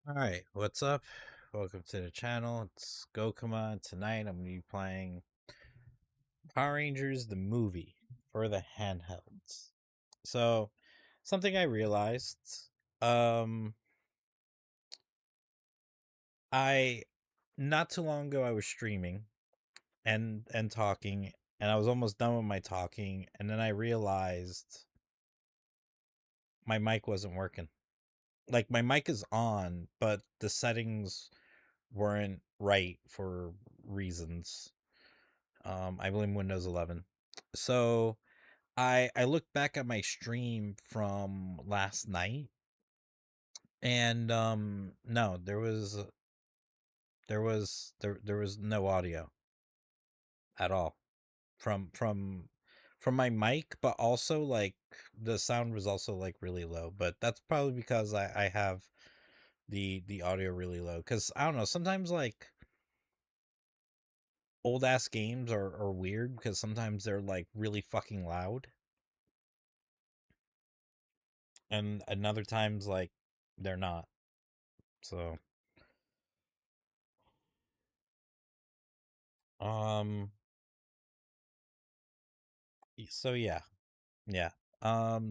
Alright, what's up? Welcome to the channel. It's Gokuma. Tonight I'm going to be playing Power Rangers the movie for the handhelds. So, something I realized, um I not too long ago I was streaming and talking, and I was almost done with my talking, and then I realized my mic wasn't working. Like, my mic is on, but the settings weren't right for reasons. I blame Windows 11. So I looked back at my stream from last night, and no, there was no audio at all from my mic, but also like the sound was also like really low. But that's probably because I have the audio really low, because I don't know, sometimes like old ass games are weird because sometimes they're like really fucking loud, and another times like they're not. So um so yeah. Yeah.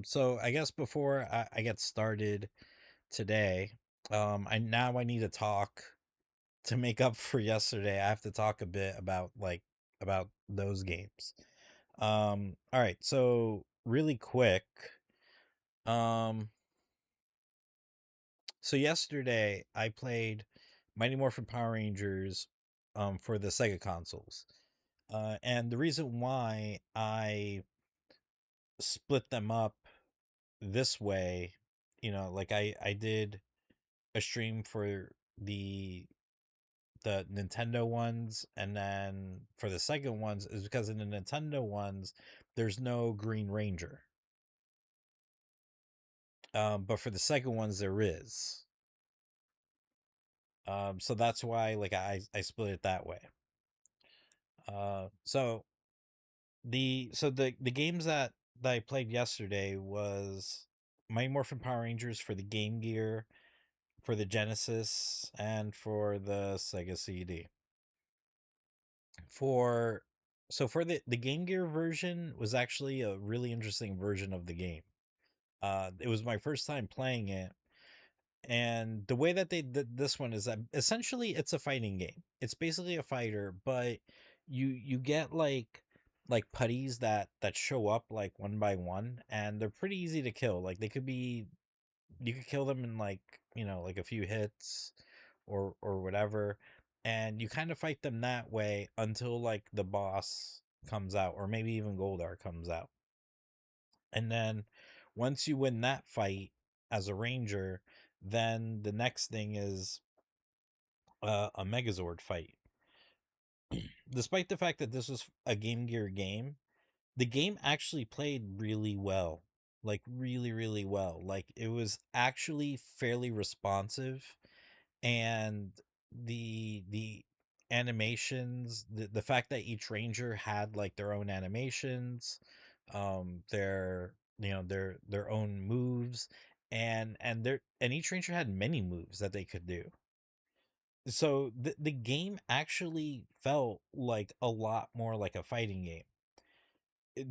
So I guess before I get started today, I need to talk to make up for yesterday. I have to talk a bit about about those games. All right, so really quick, um so yesterday I played Mighty Morphin Power Rangers for the Sega consoles. And the reason why I split them up this way, like I did a stream for the the Nintendo ones, and then for the Sega ones is because in the Nintendo ones there's no Green Ranger. But for the Sega ones there is. So that's why like I split it that way. So the games that I played yesterday was Mighty Morphin Power Rangers for the Game Gear, for the Genesis, and for the Sega CD. For for the Game Gear version was actually a really interesting version of the game. It was my first time playing it, and the way that they did this one is that essentially it's a fighting game. It's basically a fighter, but you get like putties that show up like one by one, and they're pretty easy to kill. Like they could be you could kill them in like, like a few hits or whatever, and you kind of fight them that way until like the boss comes out, or maybe even Goldar comes out. And then once you win that fight as a ranger, then the next thing is a Megazord fight. Despite the fact that this was a Game Gear game, the game actually played really well. Like really, really well. Like it was actually fairly responsive, and the animations, the fact that each ranger had like their own animations, their their own moves, and each ranger had many moves that they could do. So the game actually felt like a lot more like a fighting game,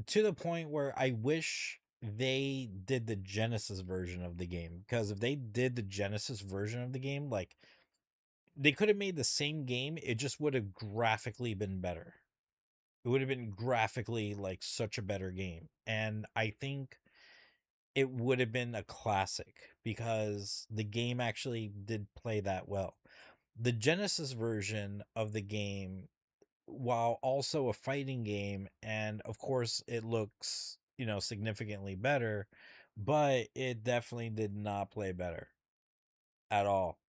to the point where I wish they did the Genesis version of the game, because if they did the Genesis version of the game, like they could have made the same game, it just would have graphically been better. It would have been graphically like such a better game, and I think it would have been a classic because the game actually did play that well. The Genesis version of the game, while also a fighting game, and of course it looks, significantly better, but it definitely did not play better at all.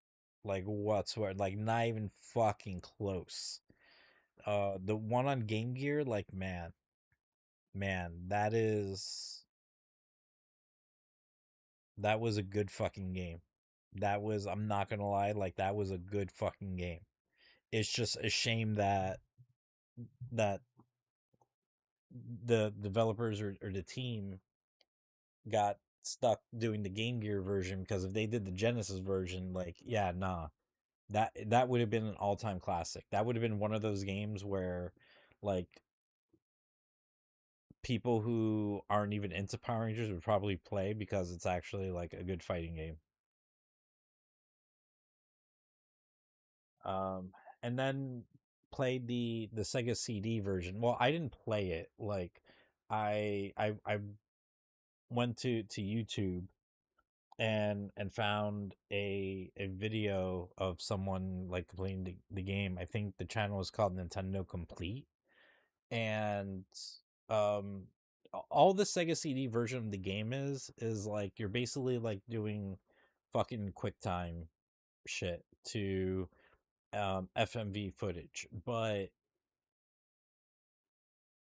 Like whatsoever. Like not even fucking close. The one on Game Gear, like man, that was a good fucking game. That was, I'm not gonna lie, like that was a good fucking game. It's just a shame that the developers or the team got stuck doing the Game Gear version, because if they did the Genesis version, like, yeah, nah, that would have been an all-time classic. That would have been one of those games where, like, people who aren't even into Power Rangers would probably play because it's actually like a good fighting game. Um, and then played the Sega CD version. Well, I didn't play it. Like, I went to YouTube and found a video of someone like completing the game. I think the channel is called Nintendo Complete, and um all the Sega CD version of the game is like you're basically like doing fucking QuickTime shit to FMV footage, but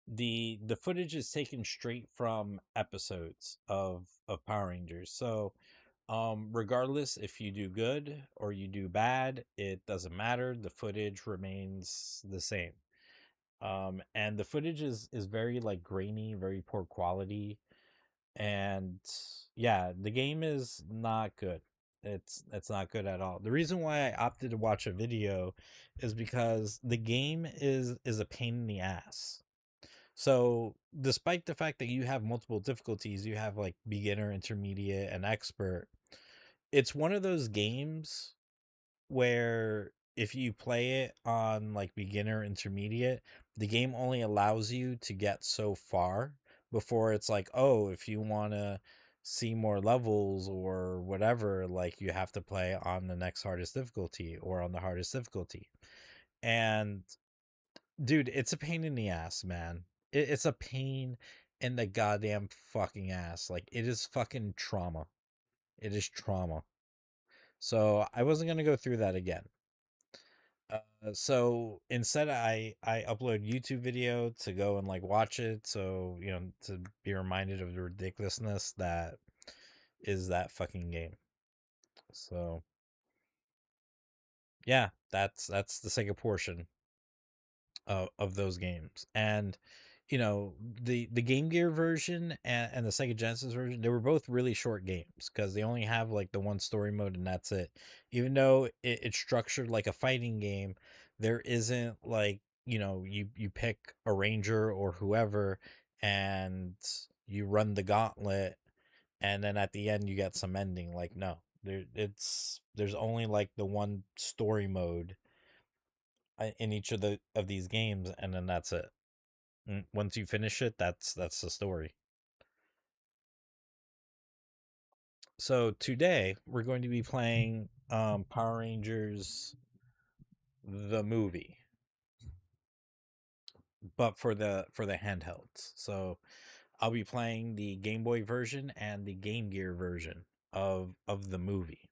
the footage is taken straight from episodes of Power Rangers. So regardless if you do good or you do bad, it doesn't matter. The footage remains the same. And the footage is very like grainy, very poor quality, and yeah, the game is not good. It's not good at all. The reason why I opted to watch a video is because the game is a pain in the ass. So, despite the fact that you have multiple difficulties, you have like beginner, intermediate, and expert, it's one of those games where if you play it on like beginner intermediate, the game only allows you to get so far before it's like, oh, if you want to see more levels or whatever, like you have to play on the next hardest difficulty or on the hardest difficulty. And dude, it's a pain in the ass, man. It's a pain in the goddamn fucking ass. Like, it is fucking trauma. It is trauma. So I wasn't gonna go through that again. So instead, I upload YouTube video to go and like watch it, so to be reminded of the ridiculousness that is that fucking game. So yeah, that's the Sega portion of those games. And the Game Gear version and the Sega Genesis version, they were both really short games because they only have like the one story mode and that's it. Even though it's structured like a fighting game, there isn't like, you pick a ranger or whoever and you run the gauntlet, and then at the end you get some ending. Like, no, there's only like the one story mode in each of these games, and then that's it. Once you finish it, that's the story. So today we're going to be playing Power Rangers the movie, but for the handhelds. So I'll be playing the Game Boy version and the Game Gear version of the movie.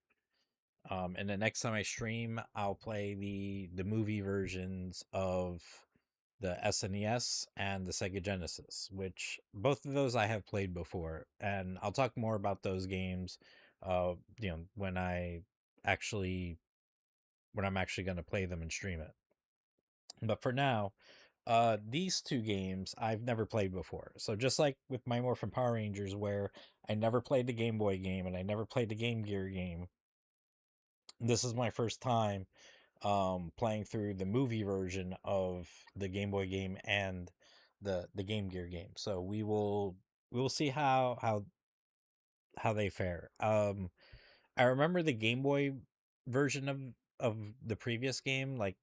And the next time I stream, I'll play the movie versions of the SNES and the Sega Genesis, which both of those I have played before, and I'll talk more about those games, when actually I'm actually going to play them and stream it. But for now, these two games I've never played before. So just like with my Morphin Power Rangers, where I never played the Game Boy game and I never played the Game Gear game, this is my first time playing through the movie version of the Game Boy game and the Game Gear game. So we will see how they fare. I remember the Game Boy version of the previous game, like,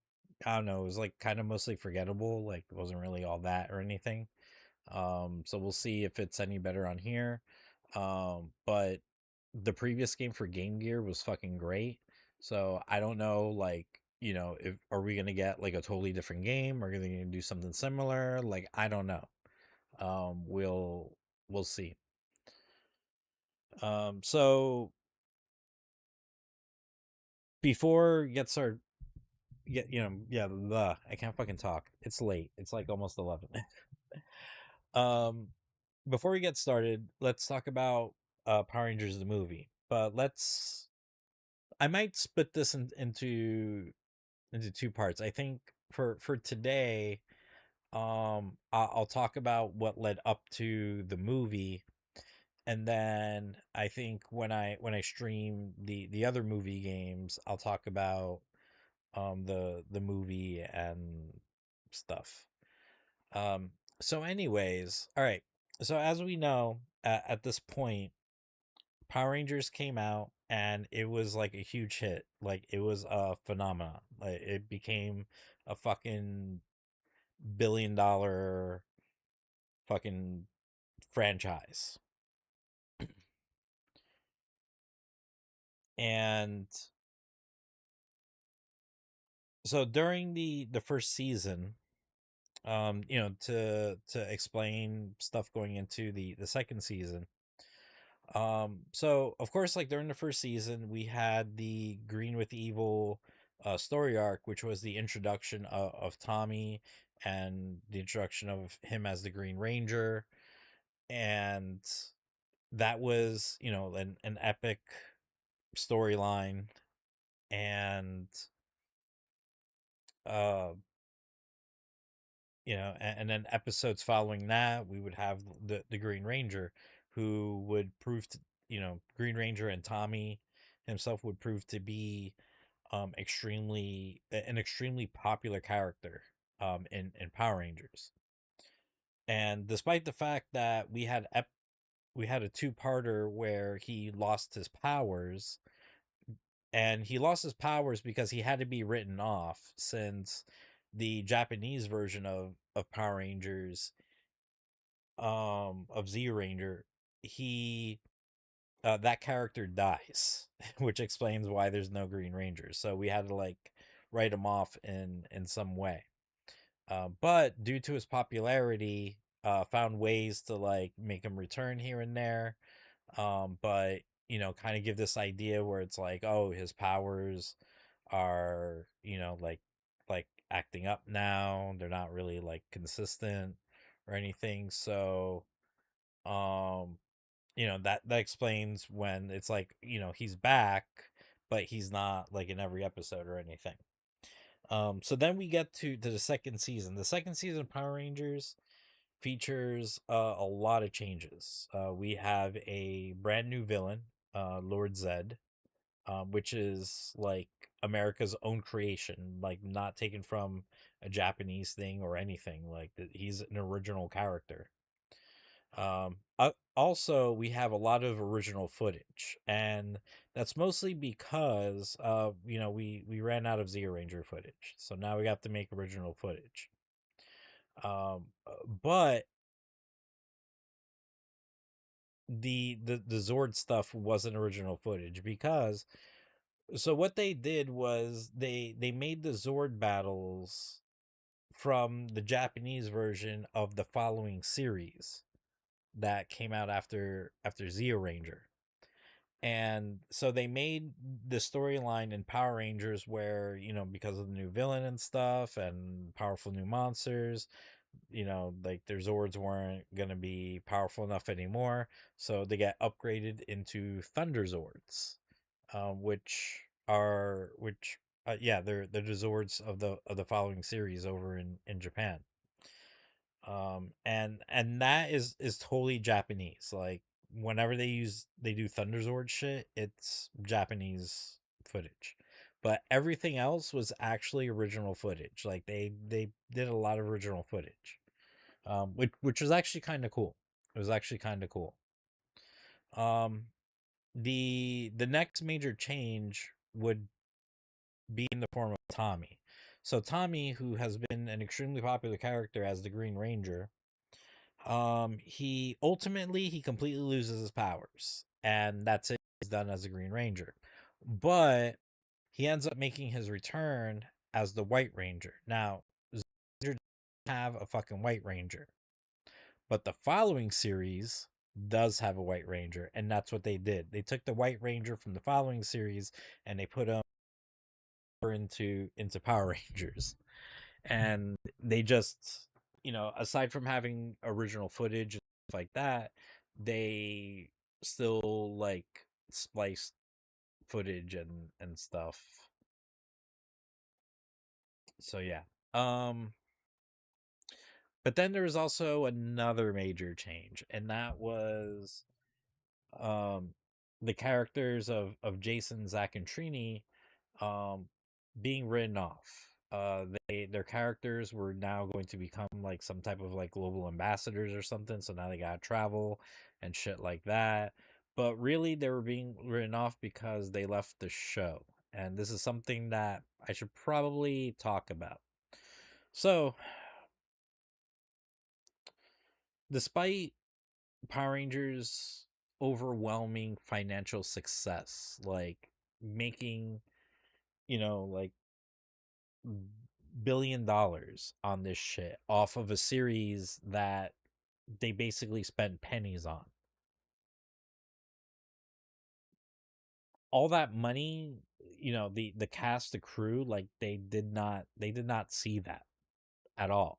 I don't know, it was like kind of mostly forgettable, like it wasn't really all that or anything. So we'll see if it's any better on here. But the previous game for Game Gear was fucking great. So I don't know, like, if are we gonna get like a totally different game? Are we gonna do something similar? Like, I don't know. We'll see. So before get started, yeah, I can't fucking talk. It's late. It's like almost 11. um, before we get started, let's talk about Power Rangers the movie. But I might split this into two parts. I think for today, I'll talk about what led up to the movie, And then I think when I stream the other movie games, I'll talk about the movie and stuff. Um so anyways, all right. So as we know, at this point, Power Rangers came out and it was like a huge hit. Like it was a phenomenon. Like it became a fucking billion-dollar fucking franchise. And so during the first season, to explain stuff going into the second season. So of course, like during the first season, we had the Green with Evil story arc, which was the introduction of Tommy and the introduction of him as the Green Ranger. And that was, an epic storyline. And uh and then episodes following that, we would have the Green Ranger, who would prove to, Green Ranger and Tommy himself would prove to be an extremely popular character in Power Rangers. And despite the fact that we had a two-parter where he lost his powers, and he lost his powers because he had to be written off, since the Japanese version of Power Rangers, of Z Ranger, he that character dies, which explains why there's no Green Ranger. So we had to like write him off in some way. But due to his popularity, found ways to like make him return here and there. But kind of give this idea where it's like, oh, his powers are, like acting up now. They're not really like consistent or anything. So, um, that explains when it's like, he's back, but he's not like in every episode or anything. So then we get to the second season. The second season of Power Rangers features a lot of changes. We have a brand new villain, Lord Zed, which is like America's own creation, like not taken from a Japanese thing or anything. Like he's an original character. Also, we have a lot of original footage, and that's mostly because we ran out of Zeo Ranger footage, so now we got to make original footage. But the Zord stuff wasn't original footage, because so what they did was they made the Zord battles from the Japanese version of the following series that came out after Zeo Ranger. And so they made the storyline in Power Rangers where, because of the new villain and stuff and powerful new monsters, like their Zords weren't going to be powerful enough anymore. So they get upgraded into Thunder Zords, yeah, they're the Zords of the following series over in Japan. And that is totally Japanese. Like whenever they do Thunder Zord shit, it's Japanese footage. But everything else was actually original footage. Like they did a lot of original footage. Which was actually kind of cool. It was actually kind of cool. Um the next major change would be in the form of Tommy. So Tommy, who has been an extremely popular character as the Green Ranger, he completely loses his powers, and that's it. He's done as a Green Ranger. But he ends up making his return as the White Ranger. Now, Ranger doesn't have a fucking White Ranger, but the following series does have a White Ranger, and that's what they did. They took the White Ranger from the following series and they put him into Power Rangers. And they just, aside from having original footage and stuff like that, they still like spliced footage and stuff. So yeah. um but then there was also another major change, and that was um the characters of Jason, Zack, and Trini um being written off. Their characters were now going to become like some type of like global ambassadors or something, so now they gotta travel and shit like that. But really they were being written off because they left the show. And this is something that I should probably talk about. So, despite Power Rangers overwhelming financial success, like making, like $1 billion on this shit off of a series that they basically spent pennies on. All that money, the cast, the crew, like they did not see that at all.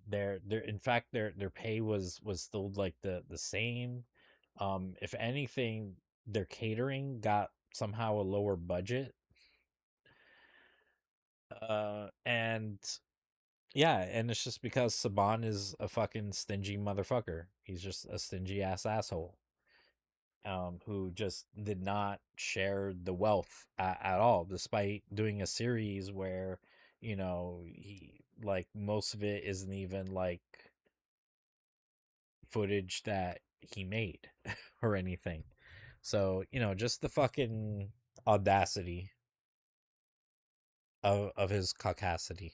Their in fact their pay was still like the same. If anything, their catering got somehow a lower budget. And yeah, and it's just because Saban is a fucking stingy motherfucker. He's just a stingy asshole. Who just did not share the wealth at all, despite doing a series where, he like most of it isn't even like footage that he made or anything. So, just the fucking audacity of his caucasity.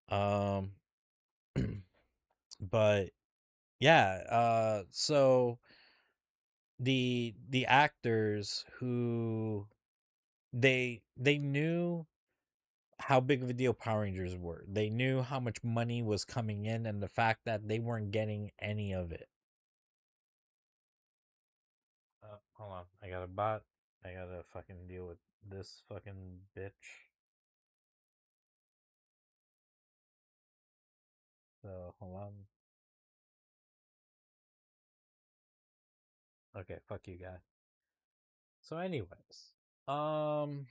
Um but yeah, so the actors who they knew how big of a deal Power Rangers were. They knew how much money was coming in and the fact that they weren't getting any of it. Hold on. I got a bot. I gotta fucking deal with this fucking bitch. So, hold on. Okay, fuck you, guy. So, anyways. Um,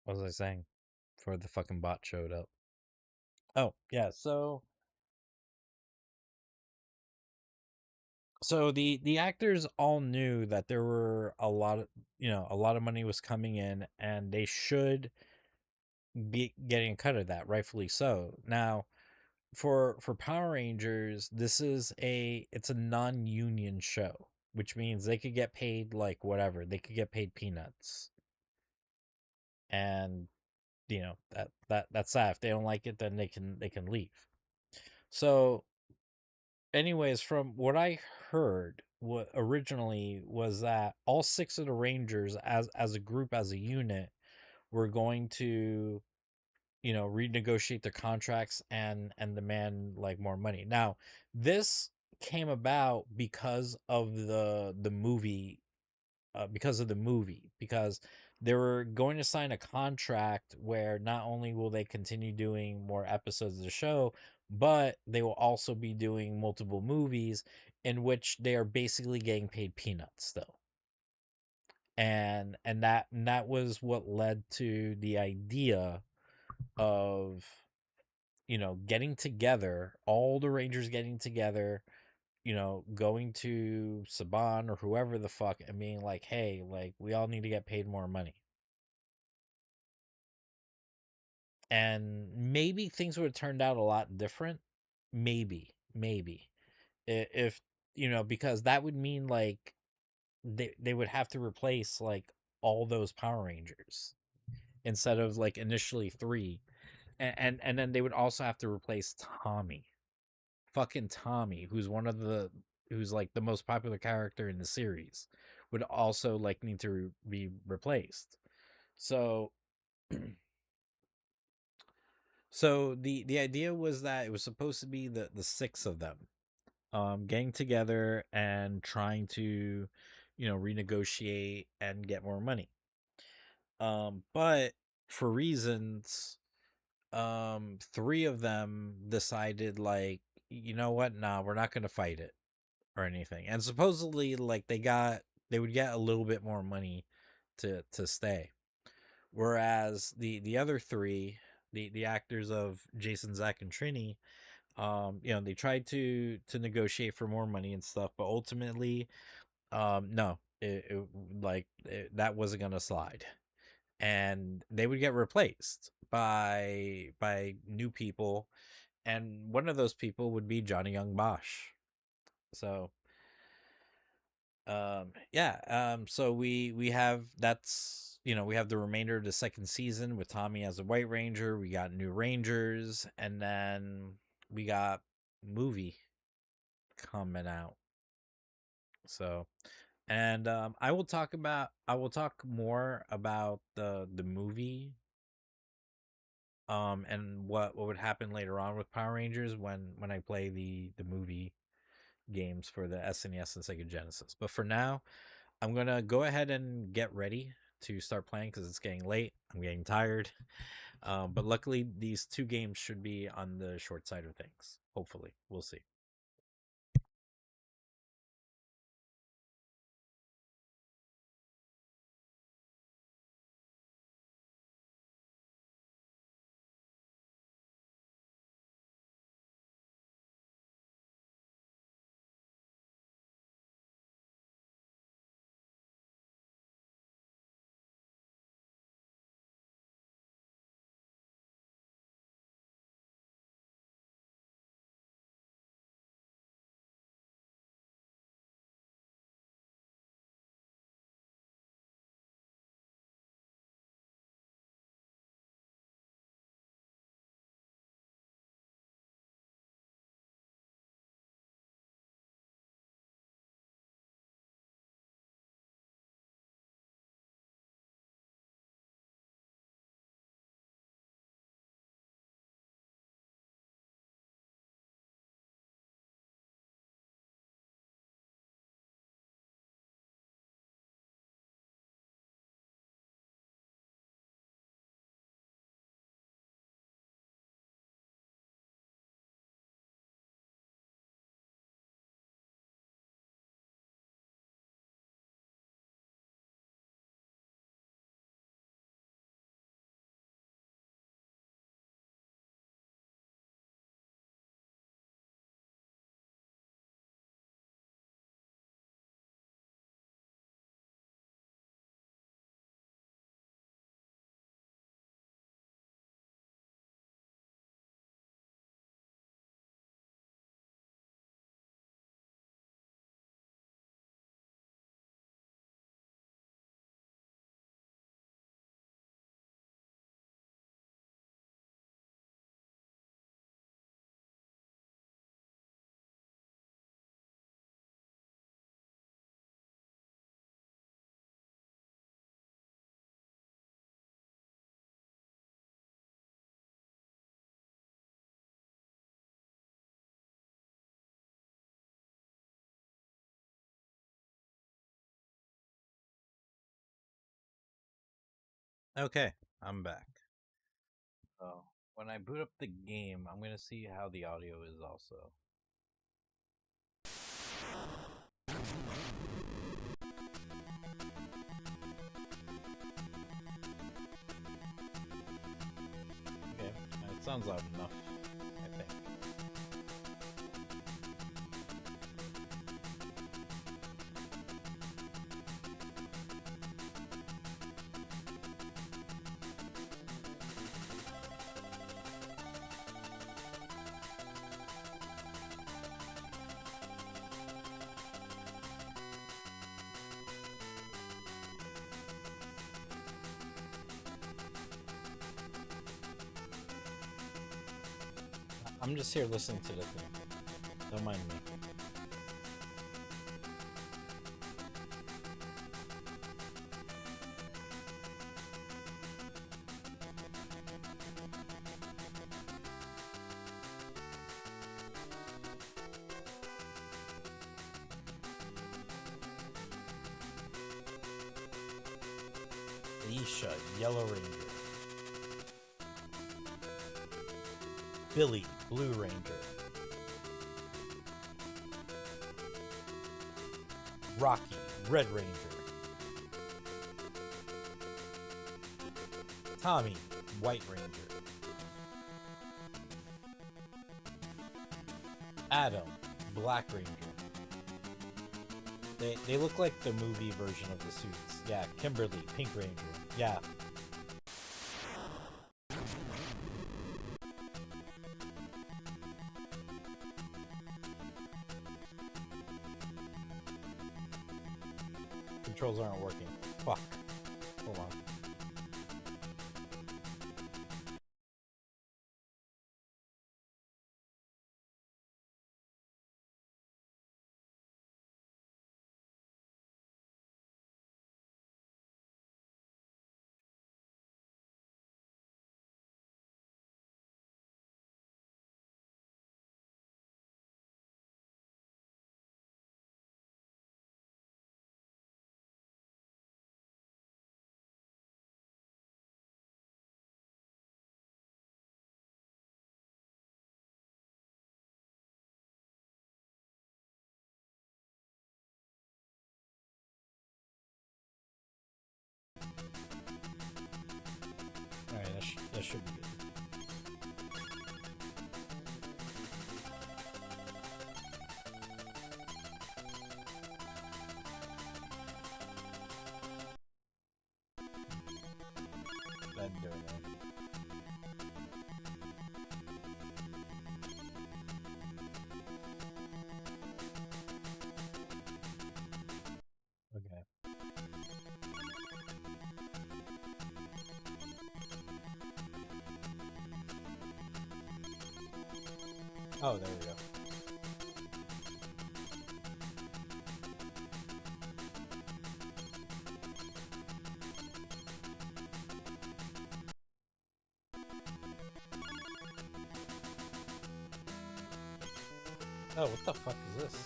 what was I saying? Before the fucking bot showed up. Oh, yeah, so the actors all knew that there were a lot of money was coming in and they should be getting a cut of that, rightfully so. Now, for Power Rangers, it's a non-union show, which means they could get paid like whatever. They could get paid peanuts. And that's that. If they don't like it, then they can leave. So, anyways, from what I heard, what originally was that all six of the Rangers, as a group, as a unit, were going to renegotiate their contracts and demand like more money. Now, this came about because of the movie, because they were going to sign a contract where not only will they continue doing more episodes of the show, but they will also be doing multiple movies in which they are basically getting paid peanuts still. And that was what led to the idea of getting together, all the Rangers getting together, going to Saban or whoever the fuck and being like, hey, like, we all need to get paid more money. And maybe things would have turned out a lot different. Maybe. If, because that would mean like they would have to replace like all those Power Rangers instead of like initially three. And then they would also have to replace Tommy, fucking Tommy, who's like the most popular character in the series, would also like need to be replaced. So the idea was that it was supposed to be the six of them getting together and trying to renegotiate and get more money. But for reasons, three of them decided like, you know what, nah, we're not gonna fight it or anything. And supposedly like they would get a little bit more money to stay. Whereas the other three, the actors of Jason, Zach, and Trini, they tried to negotiate for more money and stuff, but ultimately, no, that wasn't gonna slide, and they would get replaced by new people, and one of those people would be Johnny Young Bosch. So yeah, so we have that's we have the remainder of the second season with Tommy as a White Ranger. We got new Rangers, and then we got movie coming out. So, and I will talk more about the movie, and what would happen later on with Power Rangers when I play the movie games for the SNES and Sega Genesis. But for now, I'm gonna go ahead and get ready to start playing because it's getting late. I'm getting tired. But luckily, these two games should be on the short side of things. Hopefully, we'll see. Okay, I'm back. So when I boot up the game, I'm gonna see how the audio is also. Okay, it sounds loud enough, I think. I'm just here listening to the thing. Don't mind me. Isha, Yellow Ranger. Billy, Blue Ranger. Rocky, Red Ranger. Tommy, White Ranger. Adam, Black Ranger. They look like the movie version of the suits. Yeah, Kimberly, Pink Ranger. Yeah. Controls aren't working. Fuck. Hold on. Alright, that should be good. That doing it. Okay. Oh, there we go. Oh, what the fuck is this?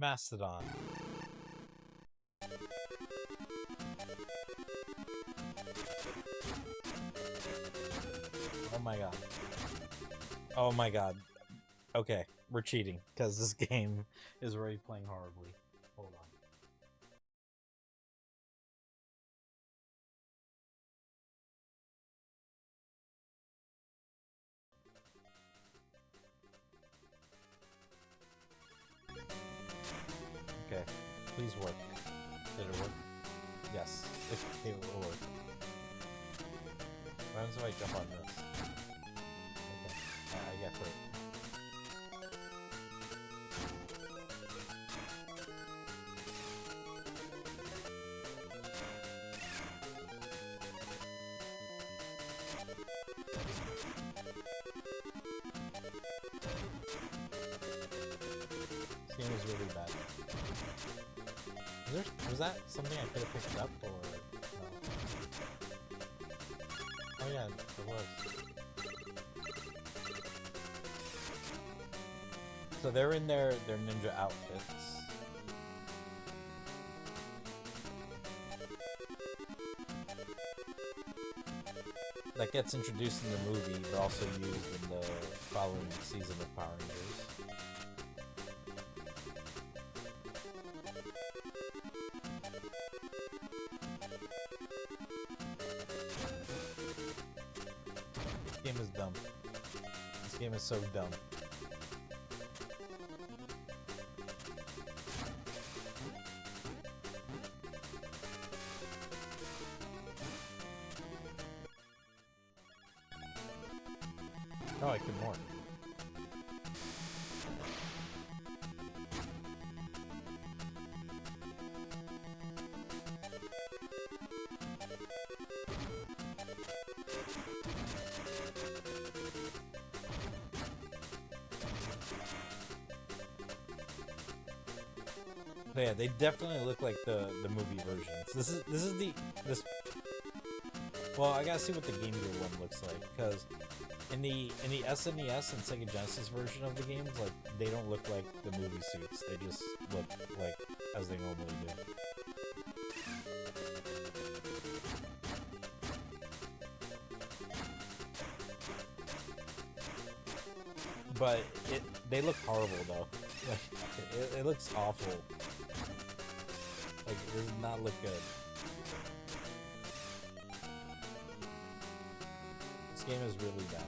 Mastodon. Oh my god. Oh my god. Okay, we're cheating because this game is already playing horribly. Hold on. Okay, please work. Did it work? Yes, it will work. What happens if I jump on this? Okay, I get hurt. This game is really bad. Was that something I could have picked up, or no? Oh yeah, it was. So they're in their ninja outfits. That gets introduced in the movie, but also used in the following season of Power Rangers. This game is dumb. This game is so dumb. Oh, I could more. But yeah, they definitely look like the movie versions. This Well, I gotta see what the Game Gear one looks like, because in the SNES and Sega Genesis version of the games, like, they don't look like the movie suits. They just look like as they normally do. But they look horrible though. Like it looks awful. Like it does not look good. This game is really bad.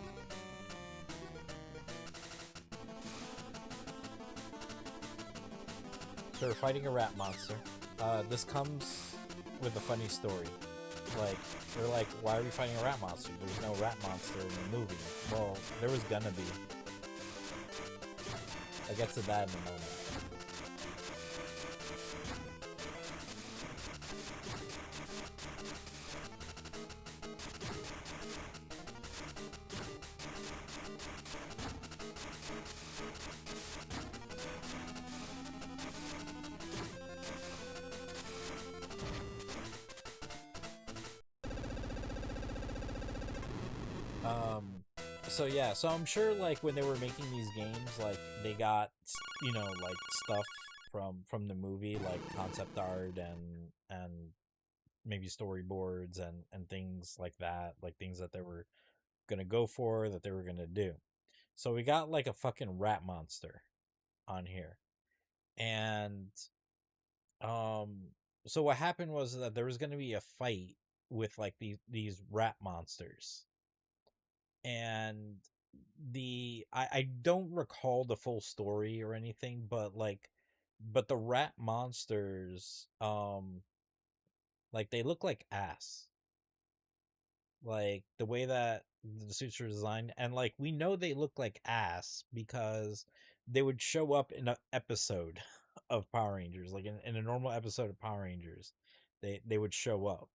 So we're fighting a rat monster. This comes with a funny story. Like, we're like, why are we fighting a rat monster? There's no rat monster in the movie. Well, there was gonna be. I'll get to that in a moment. So yeah, so I'm sure like when they were making these games, like they got, you know, like stuff from the movie, like concept art and maybe storyboards and things like that, like things that they were gonna go for, that they were gonna do. So we got like a fucking rat monster on here. And um so what happened was that there was gonna be a fight with like these rat monsters. And I don't recall the full story or anything, but but the rat monsters, like they look like ass. Like the way that the suits are designed, and like we know they look like ass because they would show up in an episode of Power Rangers, like in a normal episode of Power Rangers, they would show up.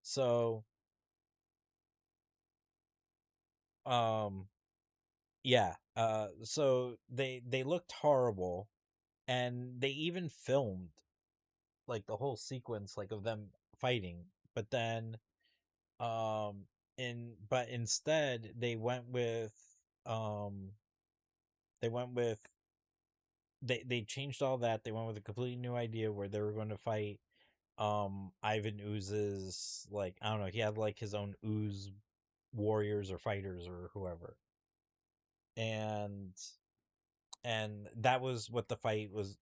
So um yeah, so they looked horrible, and they even filmed like the whole sequence like of them fighting, but then instead um they went with they changed all that. They went with a completely new idea where they were going to fight Ivan Ooze's, like, I don't know, he had like his own Ooze warriors or fighters or whoever. And that was what the fight was.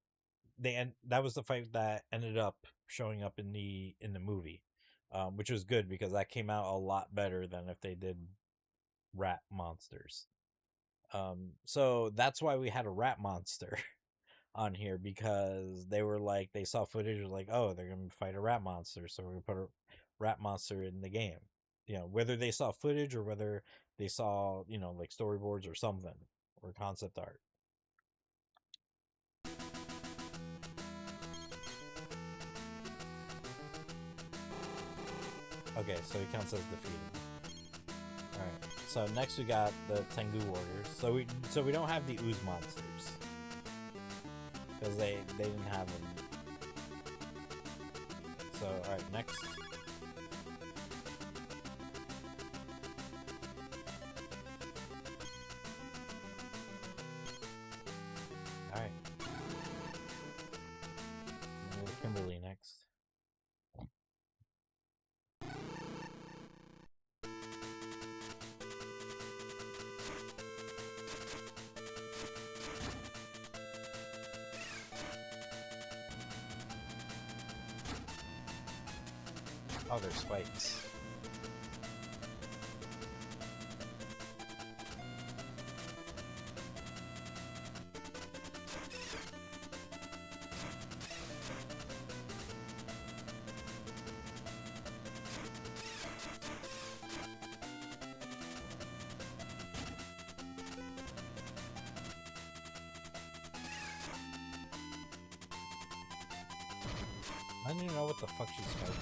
That was the fight that ended up showing up in the movie, which was good because that came out a lot better than if they did rat monsters. So that's why we had a rat monster on here, because they were like, they saw footage, was like, oh, they're gonna fight a rat monster, so we're gonna put a rat monster in the game. You know, whether they saw footage or whether they saw, you know, like storyboards or something, or concept art. Okay, so he counts as defeated. All right. So next we got the Tengu Warriors. So we don't have the Ooze monsters because they didn't have them. So all right, next. All right. Kimberly next. Oh, there's spikes. I don't even know what the fuck she's fighting.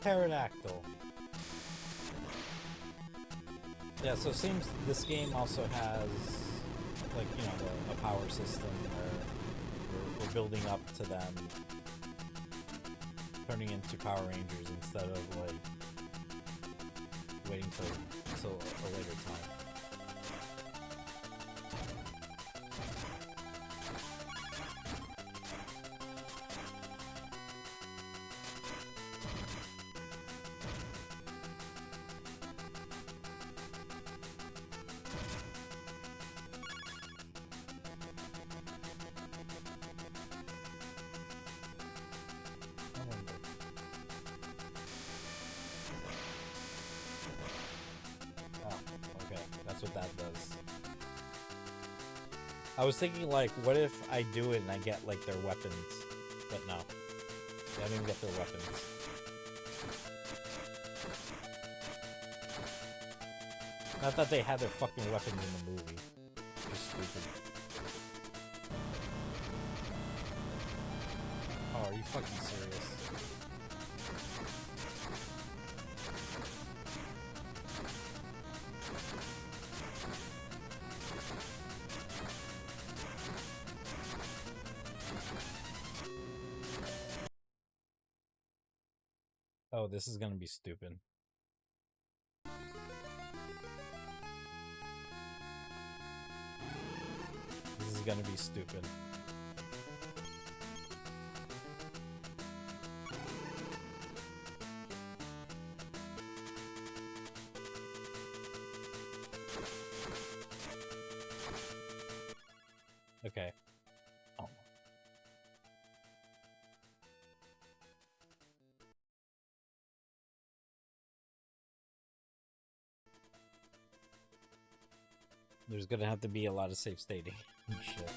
pterodactyl. Yeah, so it seems this game also has, like, you know, a power system where we're building up to them turning into Power Rangers instead of, like, waiting till a later time. That's what that does. I was thinking, like, what if I do it and I get, like, their weapons? But no. I don't even get their weapons. Not that they had their fucking weapons in the movie. Just stupid. Oh, are you fucking serious? Oh, this is gonna be stupid. This is gonna be stupid. Okay. Oh. There's gonna have to be a lot of safe stating. Shit.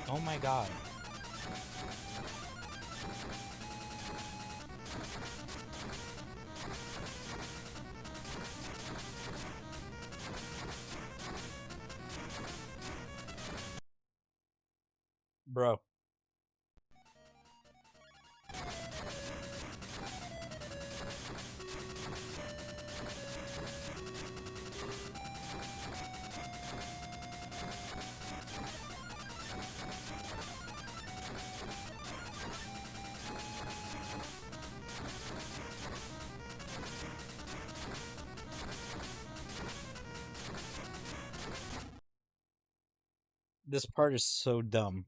Oh my god. Bro. This part is so dumb.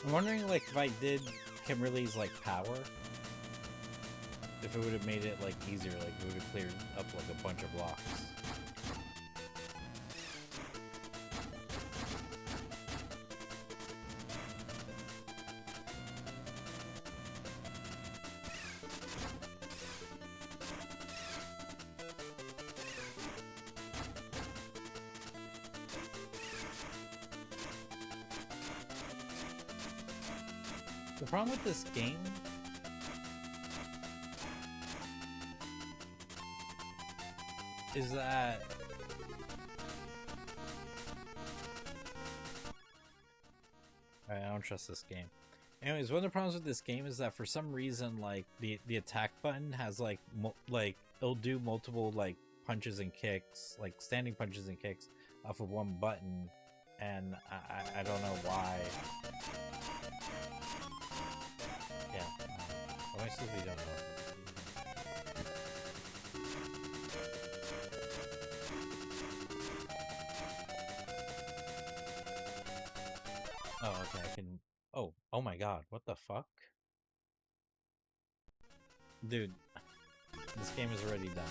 I'm wondering, like, if I did Kimberly's, like, power, if it would have made it, like, easier, like, it would have cleared up, like, a bunch of blocks. The problem with this game is that I don't trust this game. Anyways, one of the problems with this game is that for some reason, like the attack button has like it'll do multiple like punches and kicks, like standing punches and kicks off of one button, and I don't know why. Yeah, I simply don't know. Oh, okay, I can. Oh my god, what the fuck? Dude, this game is already done.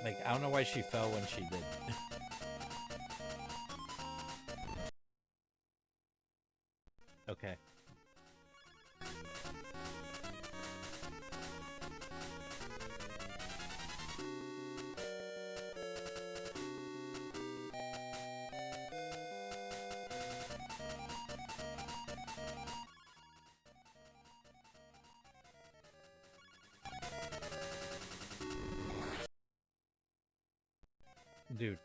Like, I don't know why she fell when she did. Okay. Dude.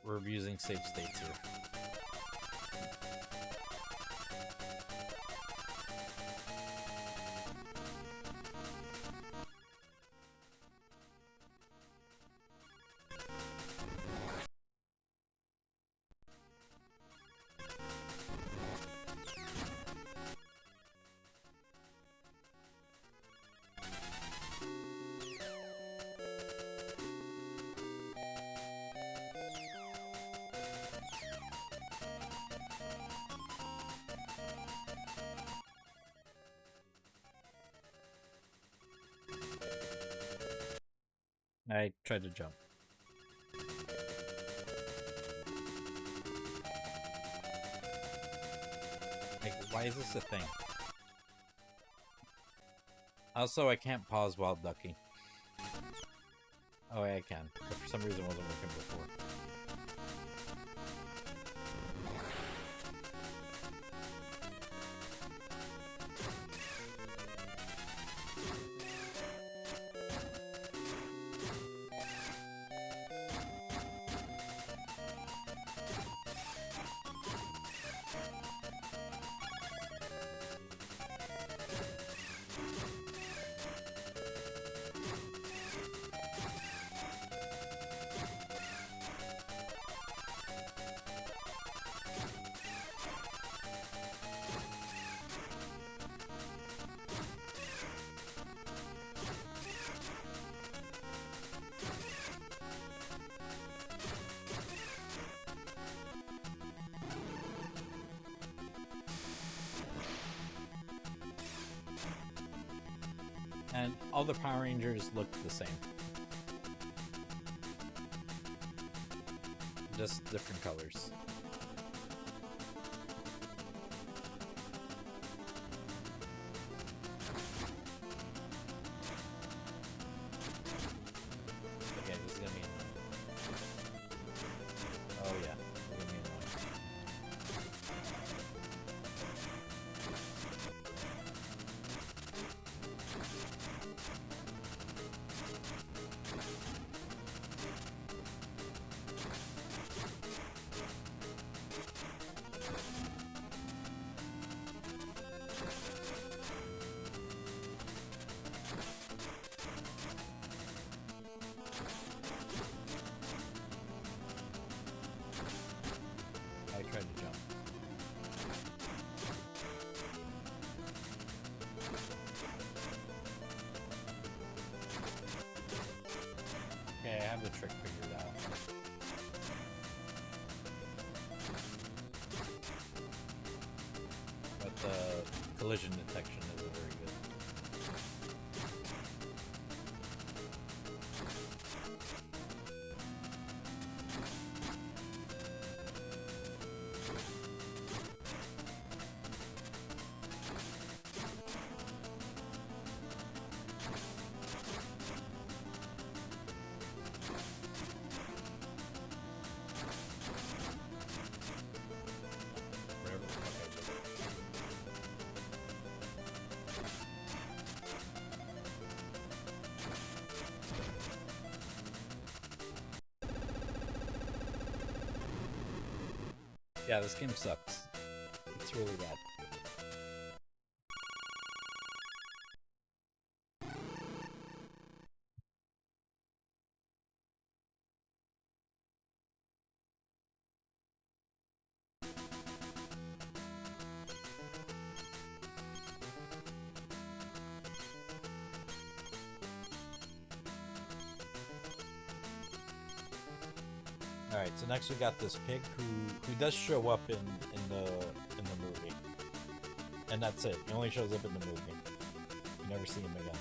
We're abusing safe states here. I tried to jump. Like, why is this a thing? Also, I can't pause while ducking. Oh, yeah, I can. But for some reason it wasn't working before. And all the Power Rangers look the same. Just different colors. Okay, this is gonna be annoying. Oh yeah, it's gonna be annoying. I tried to jump. Okay, I have the trick figured out. But the collision detection isn't very good. Yeah, this game sucks. It's really bad. All right, so next we got this pig who does show up in the movie, and that's it. He only shows up in the movie. You never see him again.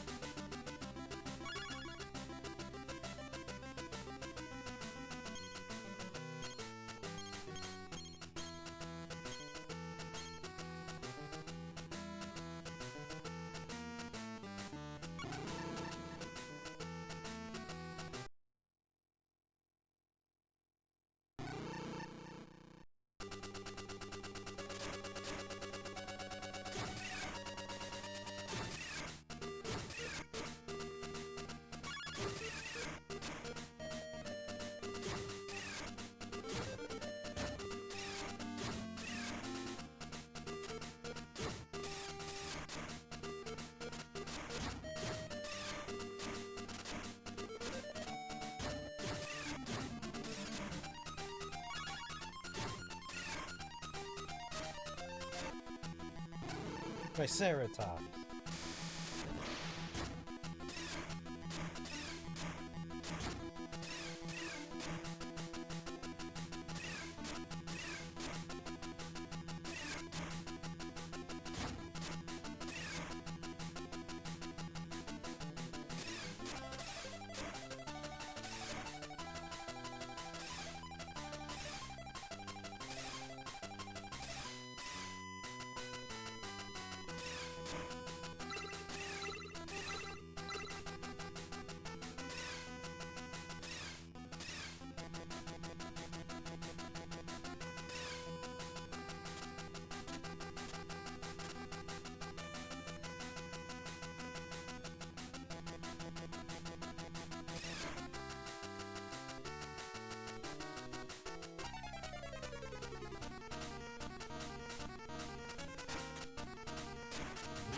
Triceratops.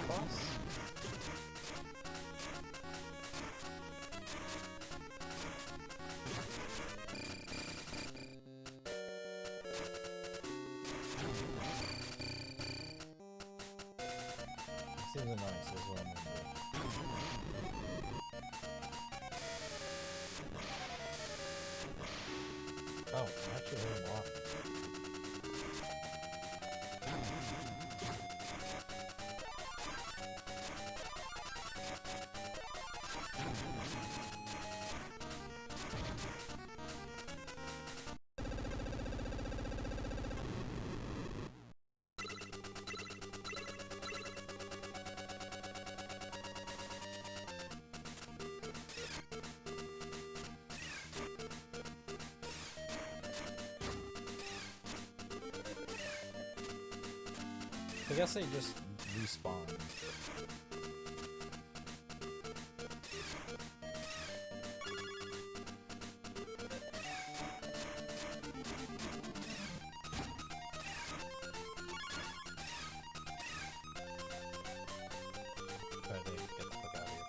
Boss? Seems annoying, so that's what I'm gonna do. Oh, I actually heard him walk. I guess they just respawn. Try to get the fuck out of here.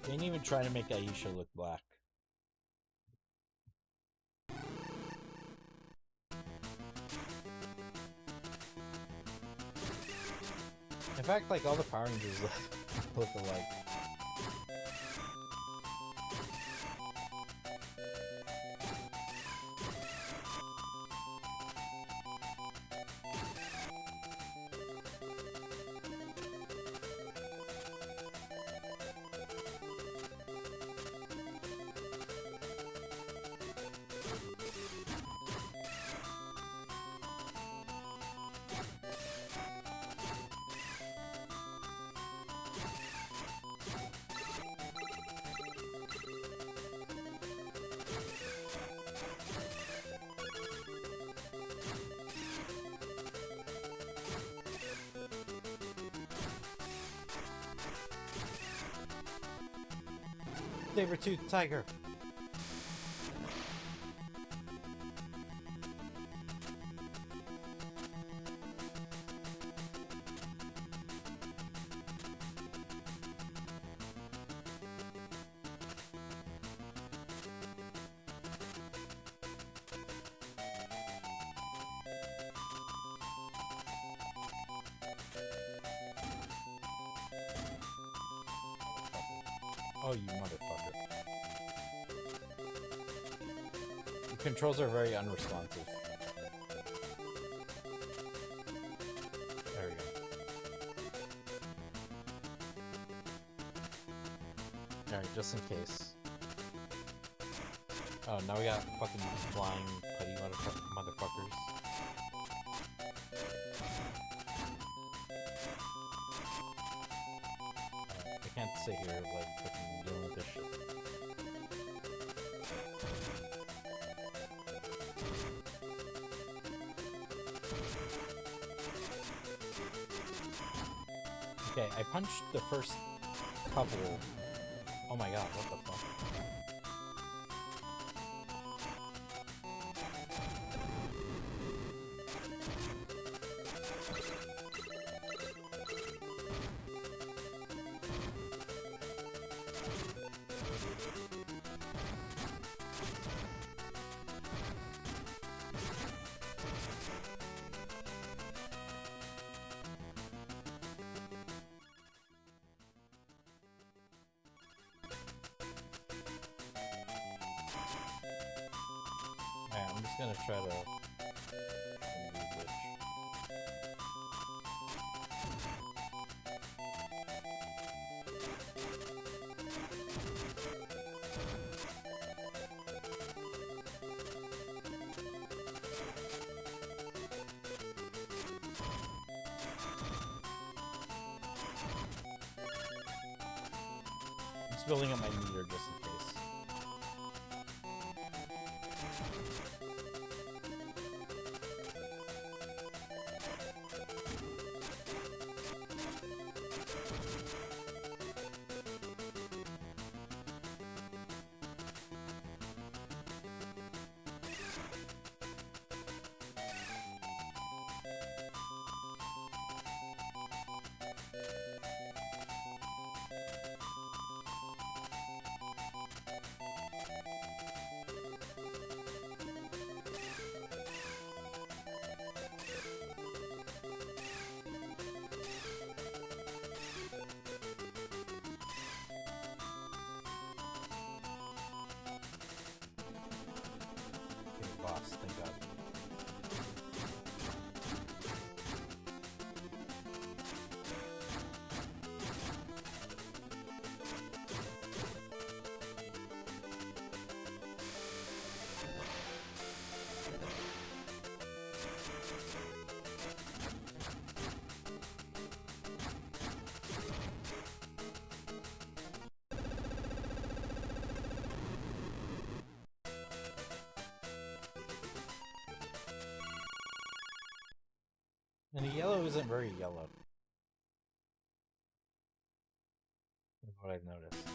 They ain't even trying to make Aisha look black. In fact, like all the Power Rangers look alike. Saber-tooth tiger. Oh, you motherfucker. The controls are very unresponsive. There we go. Alright, just in case. Oh, now we got fucking flying putty motherfuckers. I can't sit here like fucking dealing with this shit. Okay, I punched the first couple. Oh my god, what the fuck? Alright, I'm just gonna try to... I'm just building up my meter just in case. Boss, thank God. And the yellow isn't very yellow. That's what I've noticed.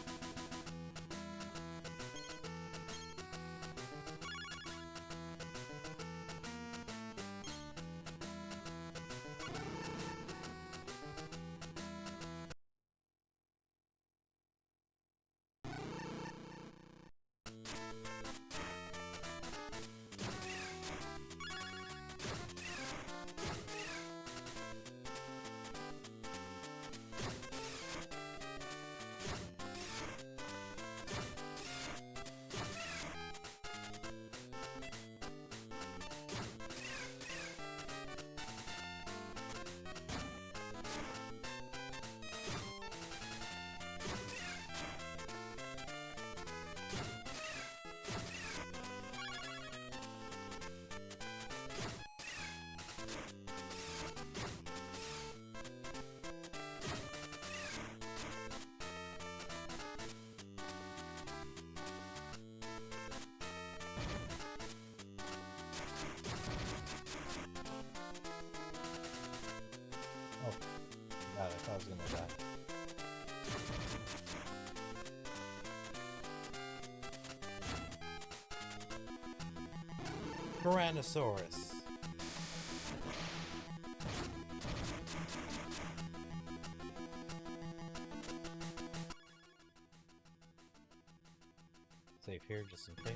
Oh, God, I thought I was gonna die. Tyrannosaurus. Save here just in case.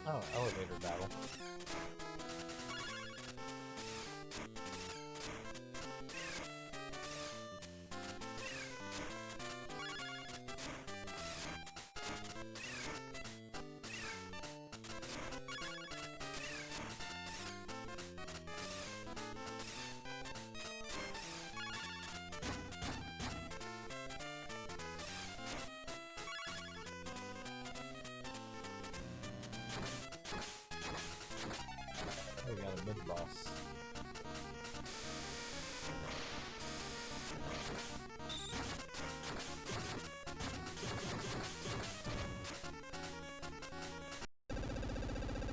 Oh, elevator battle. We got a mid-boss.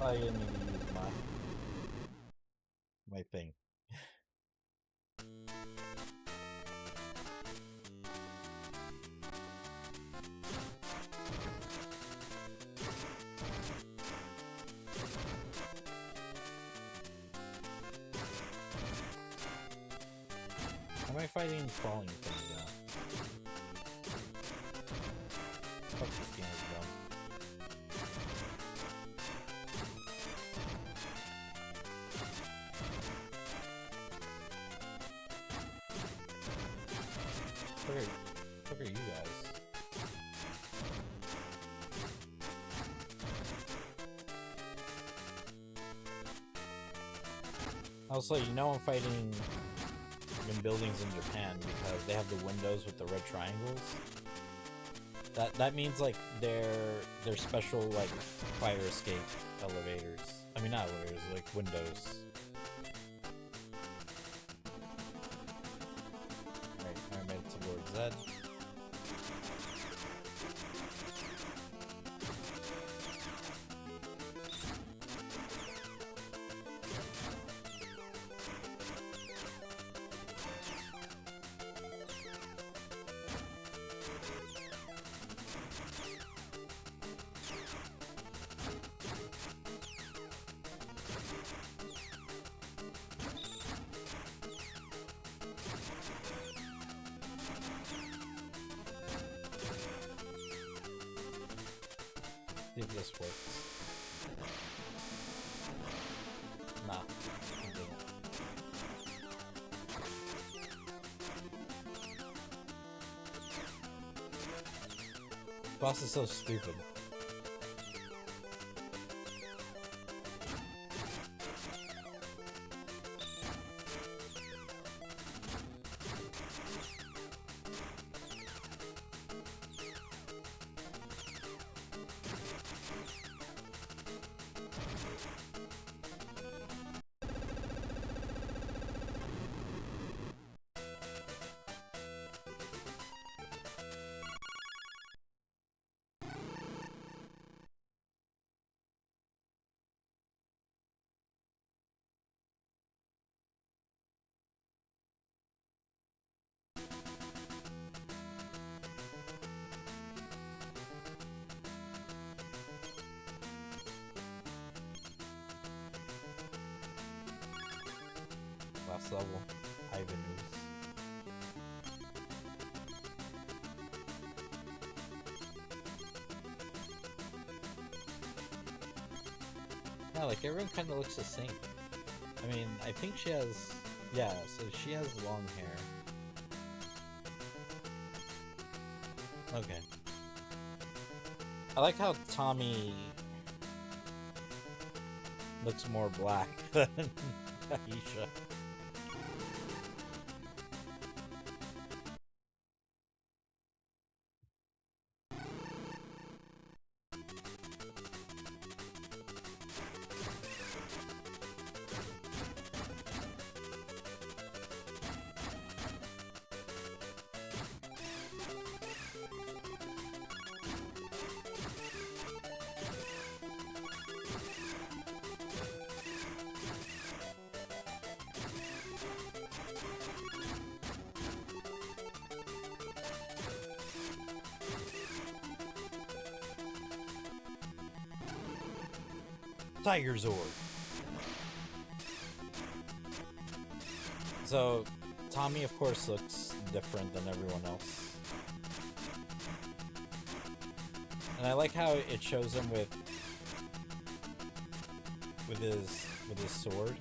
I didn't need to use my thing. How am I fighting falling things now? Fuck, this game is dumb. Fuck are you guys? Also, you know I'm fighting in buildings in Japan because they have the windows with the red triangles. That means like they're special like fire escape elevators. I mean not elevators, like windows. Alright, I made it to Lord Zed. See if this works. Nah, it didn't. Boss is so stupid. next level. Ivanus. Yeah, like everyone kind of looks the same. I mean, I think she has, yeah, so she has long hair. Okay. I like how Tommy looks more black than Aisha. Tiger Zord. So, Tommy, of course, looks different than everyone else. And I like how it shows him with his sword.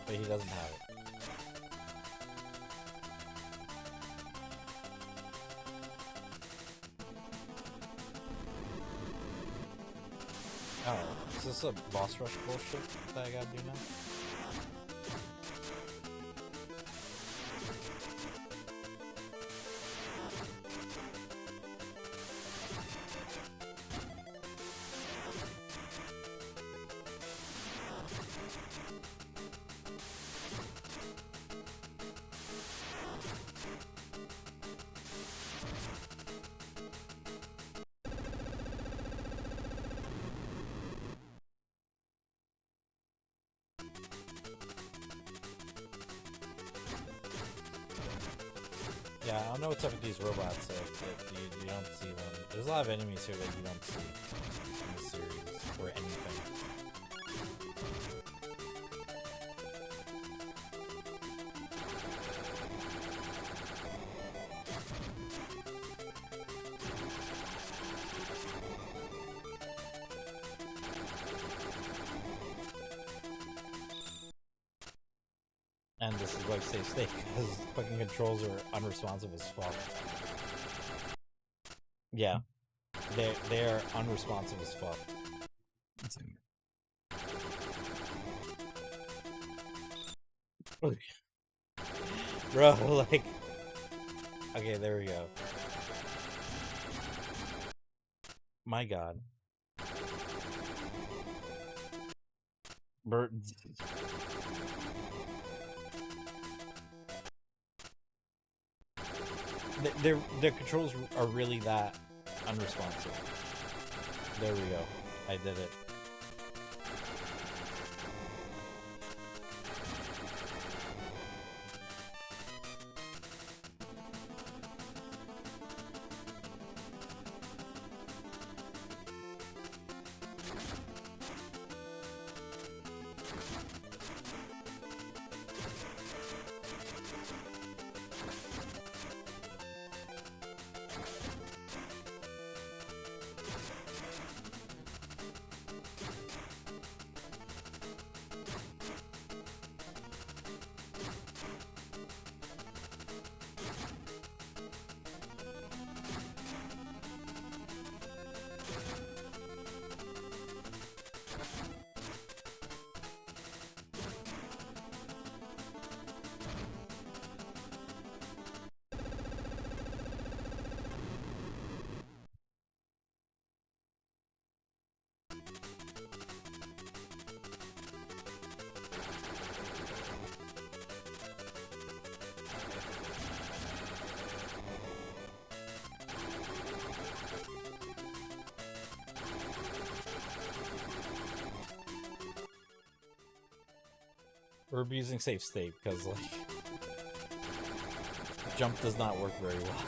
But he doesn't have it. Oh, is this a boss rush bullshit that I gotta do now? Yeah, I don't know what's up with these robots. You don't see them. There's a lot of enemies here that you don't see in the series or anything. And this is why I say stake, because fucking controls are unresponsive as fuck. Yeah. They're unresponsive as fuck. Bro, like... Okay, there we go. My god. Birds. Their controls are really that unresponsive. There we go. I did it. We're abusing safe state because, like, jump does not work very well.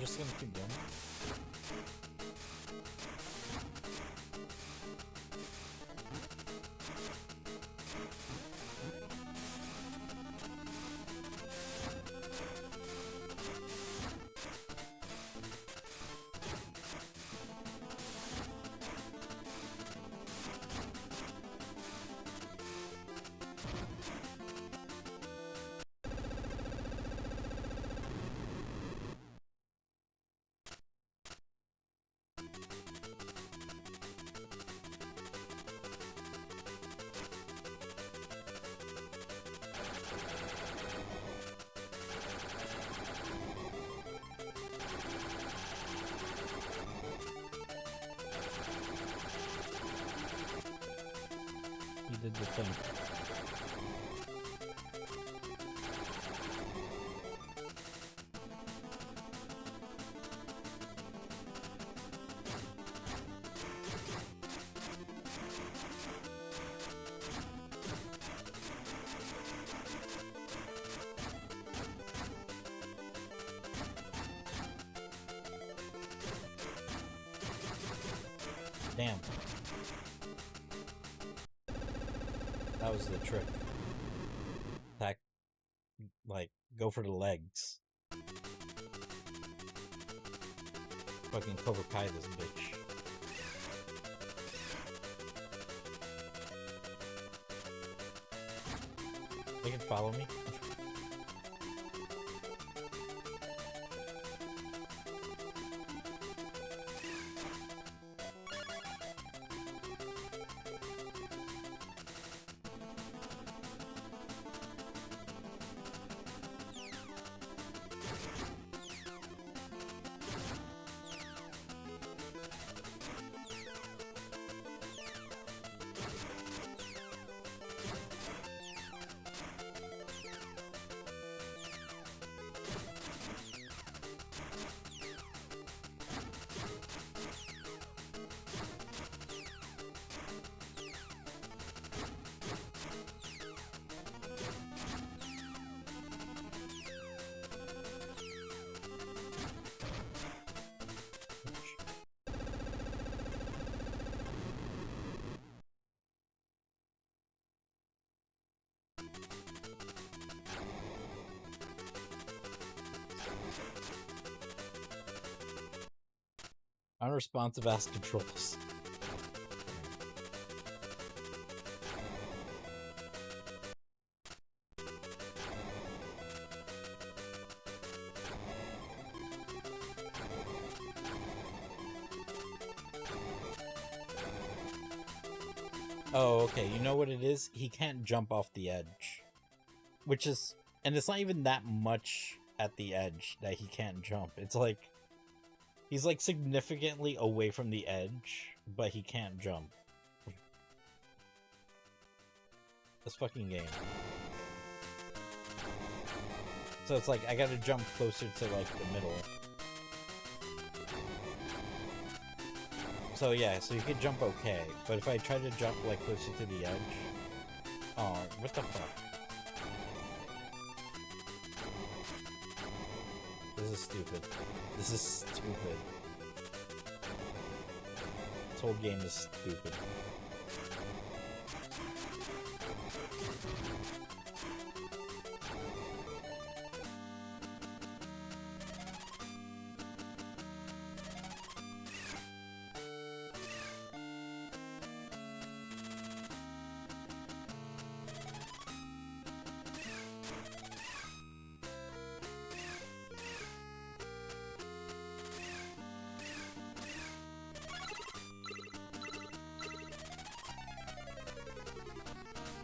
just gonna keep doing it? You did the thing. Damn. That was the trick. Attack, like, go for the legs. Fucking Cobra Kai this bitch. They can follow me. Unresponsive ass controls. Oh, okay. You know what it is? He can't jump off the edge. Which is... And it's not even that much at the edge that he can't jump. It's like... He's like significantly away from the edge, but he can't jump. This fucking game. So it's like, I gotta jump closer to like the middle. So yeah, so you could jump okay, but if I try to jump like closer to the edge... Oh, what the fuck? This is stupid. This is stupid. This whole game is stupid.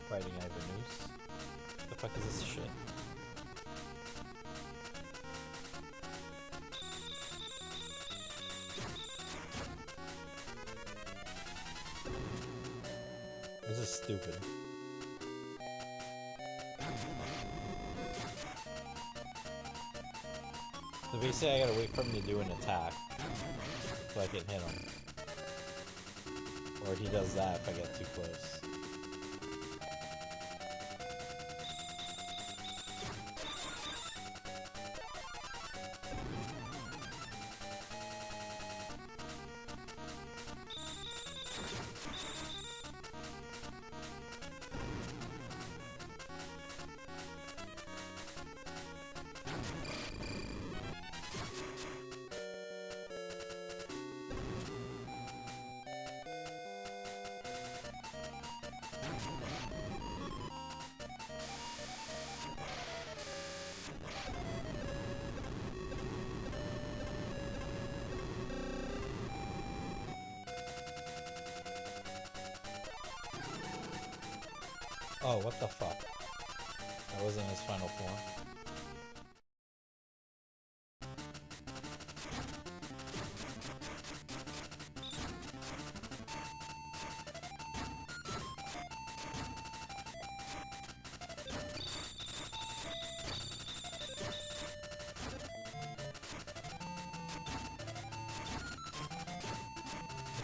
Fighting Ivanus. What the fuck is this shit? This is stupid. So basically I gotta wait for him to do an attack so I can hit him. Or he does that if I get too close. Oh, what the fuck? That wasn't his final form.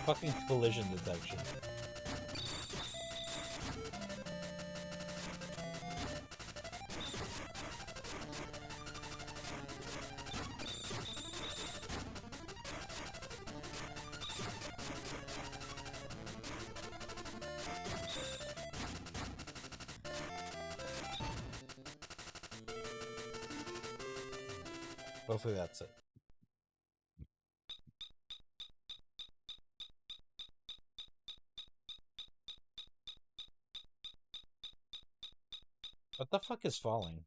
Fucking collision detection. Hopefully that's it. What the fuck is falling?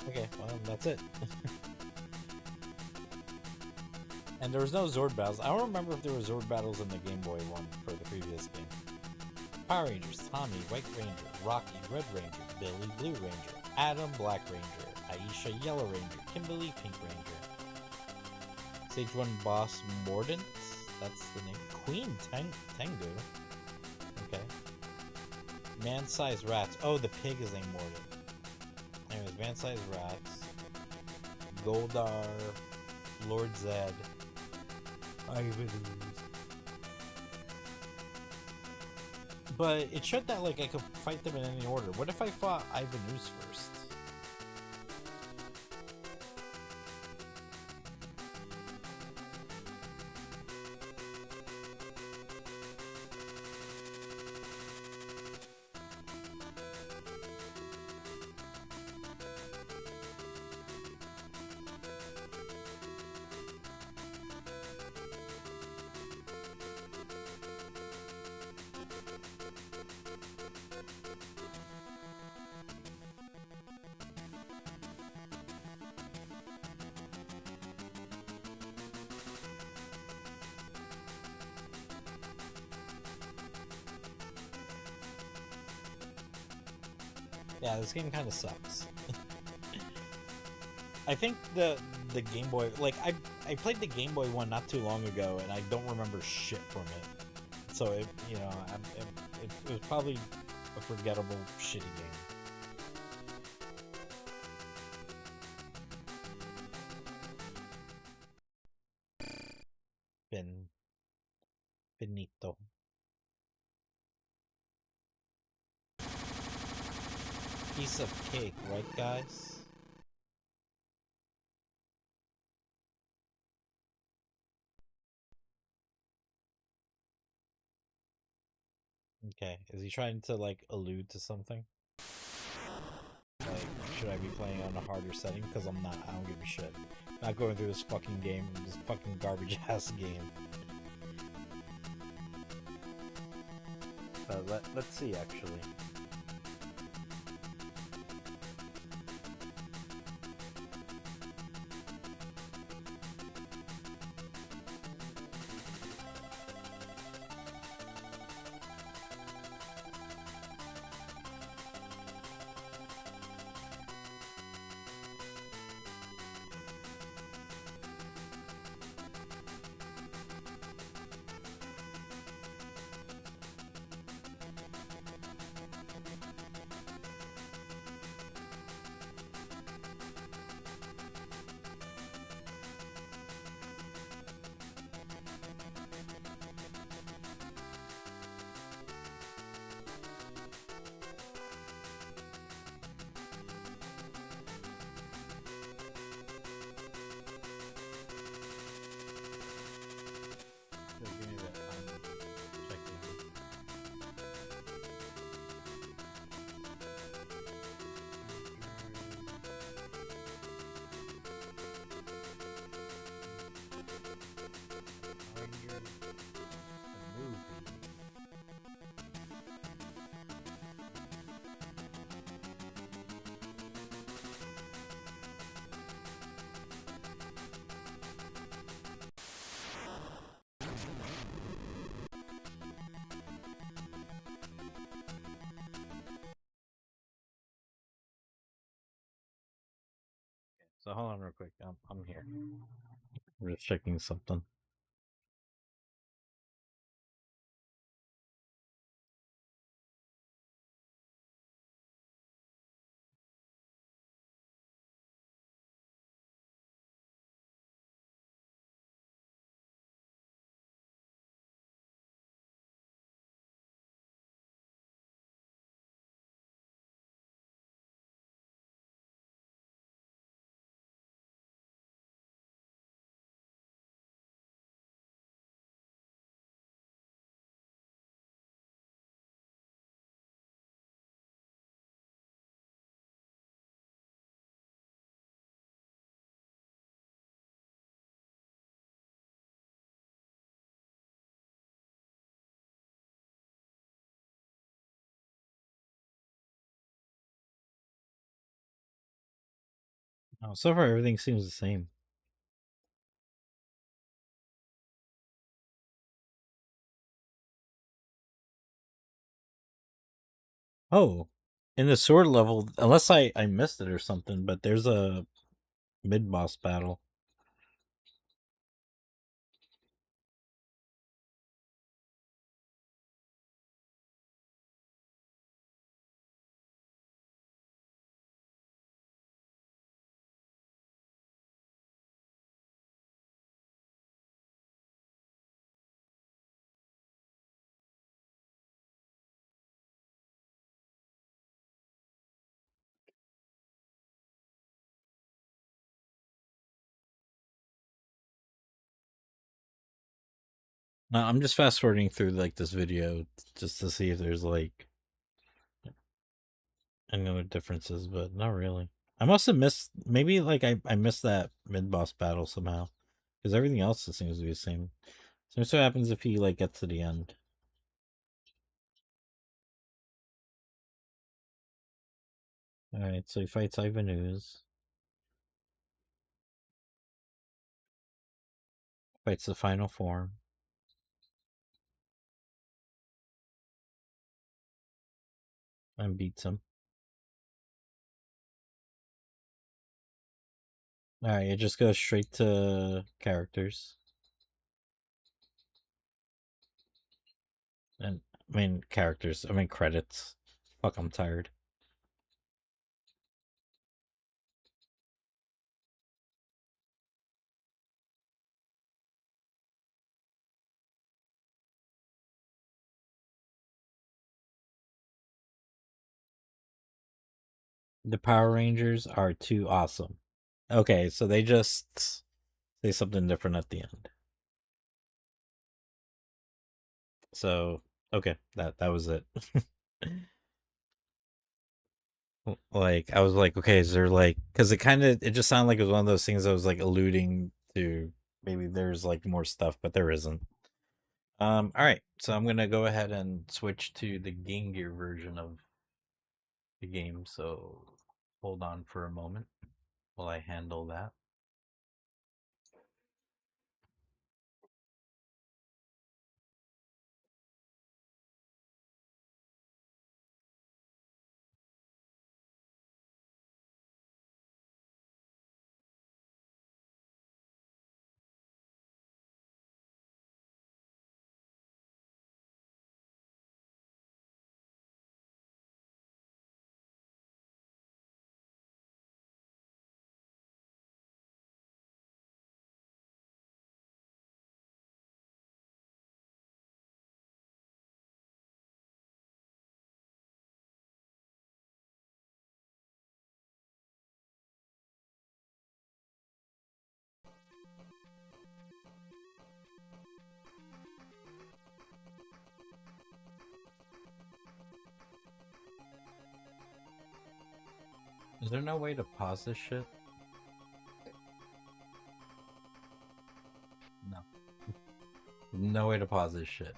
Okay, well, that's it. And there was no Zord battles. I don't remember if there were Zord battles in the Game Boy one for the previous game. Power Rangers: Tommy, White Ranger; Rocky, Red Ranger; Billy, Blue Ranger; Adam, Black Ranger; Aisha, Yellow Ranger; Kimberly, Pink Ranger; Stage 1 boss Mordant, that's the name. Queen Tengu. Okay. Man-sized rats. Oh, the pig is named Mordant. Anyways, man-sized rats. Goldar, Lord Zed. But it showed that like I could fight them in any order. What if I fought Ivanus first? Yeah, this game kind of sucks. I think the Game Boy, like I played the Game Boy one not too long ago, and I don't remember shit from it. So it, you know, it was probably a forgettable, shitty game. Finito. Piece of cake, right, guys? Okay, is he trying to like allude to something? Like, should I be playing on a harder setting? Because I'm not. I don't give a shit. Not going through this fucking game, this fucking garbage ass game. Let's see, actually. So hold on real quick. I'm here. I'm just checking something. Oh, so far everything seems the same. Oh, in the sword level, unless I missed it or something, but there's a mid boss battle. No, I'm just fast forwarding through like this video just to see if there's like any other differences, but not really. I must have missed maybe like I missed that mid boss battle somehow because everything else seems to be the same. So what happens if he like gets to the end? All right, so he fights Ivan Ooze, fights the final form, and beats him. All right, it just goes straight to characters, and I mean characters. I mean credits. Fuck, I'm tired. The Power Rangers are too awesome. Okay, so they just say something different at the end. So okay, that was it. Like I was like, okay, is there like because it just sounded like it was one of those things that was like alluding to maybe there's like more stuff, but there isn't. All right, so I'm gonna go ahead and switch to the Game Gear version of the game. So hold on for a moment while I handle that. Is there no way to pause this shit? No, no way to pause this shit.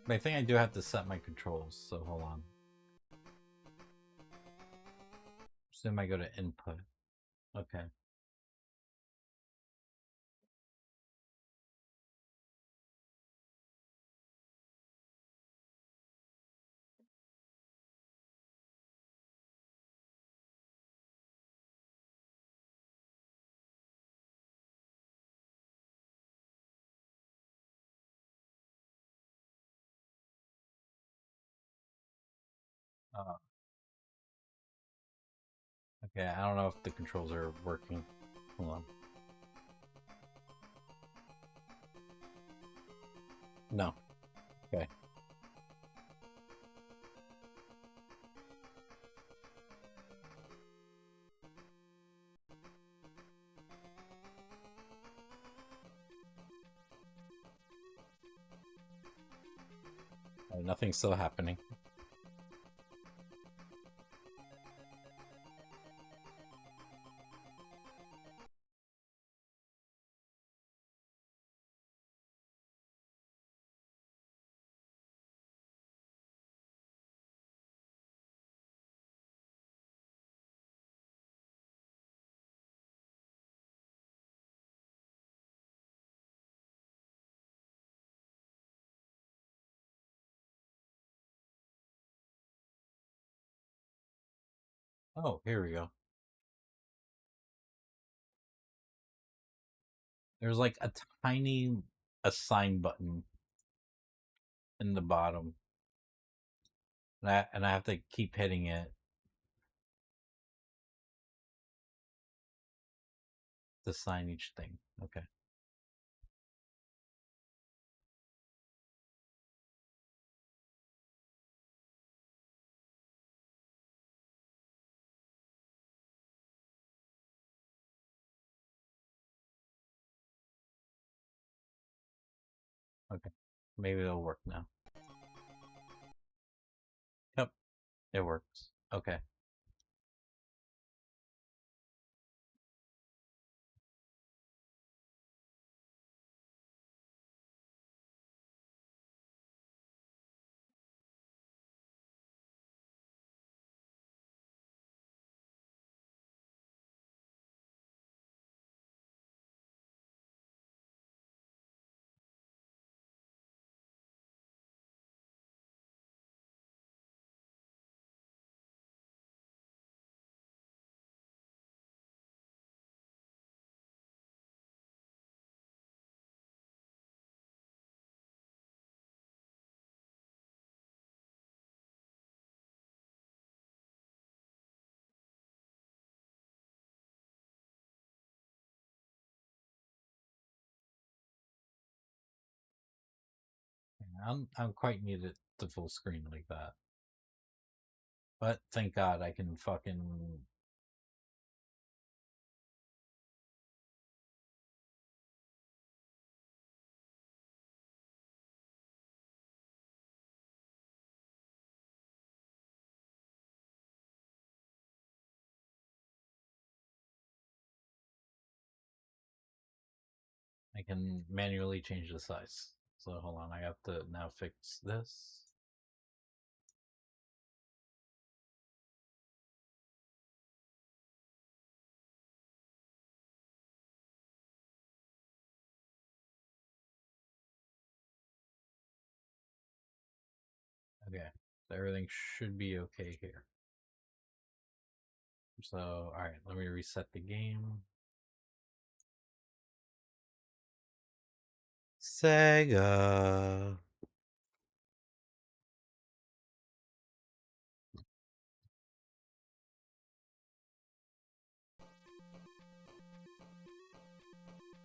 But I think I do have to set my controls. So hold on. Assume I go to input. Okay. Uh, okay, I don't know if the controls are working. Hold on. No. Okay. Nothing's still happening. Oh, here we go. There's like a tiny assign button in the bottom. And I have to keep hitting it to sign each thing. Okay. Okay. Maybe it'll work now. Yep, it works. Okay. I'm quite needed to full screen like that. But thank God I can fucking. I can manually change the size. So hold on, I have to now fix this. Okay, so everything should be okay here. So, alright, let me reset the game. Sega.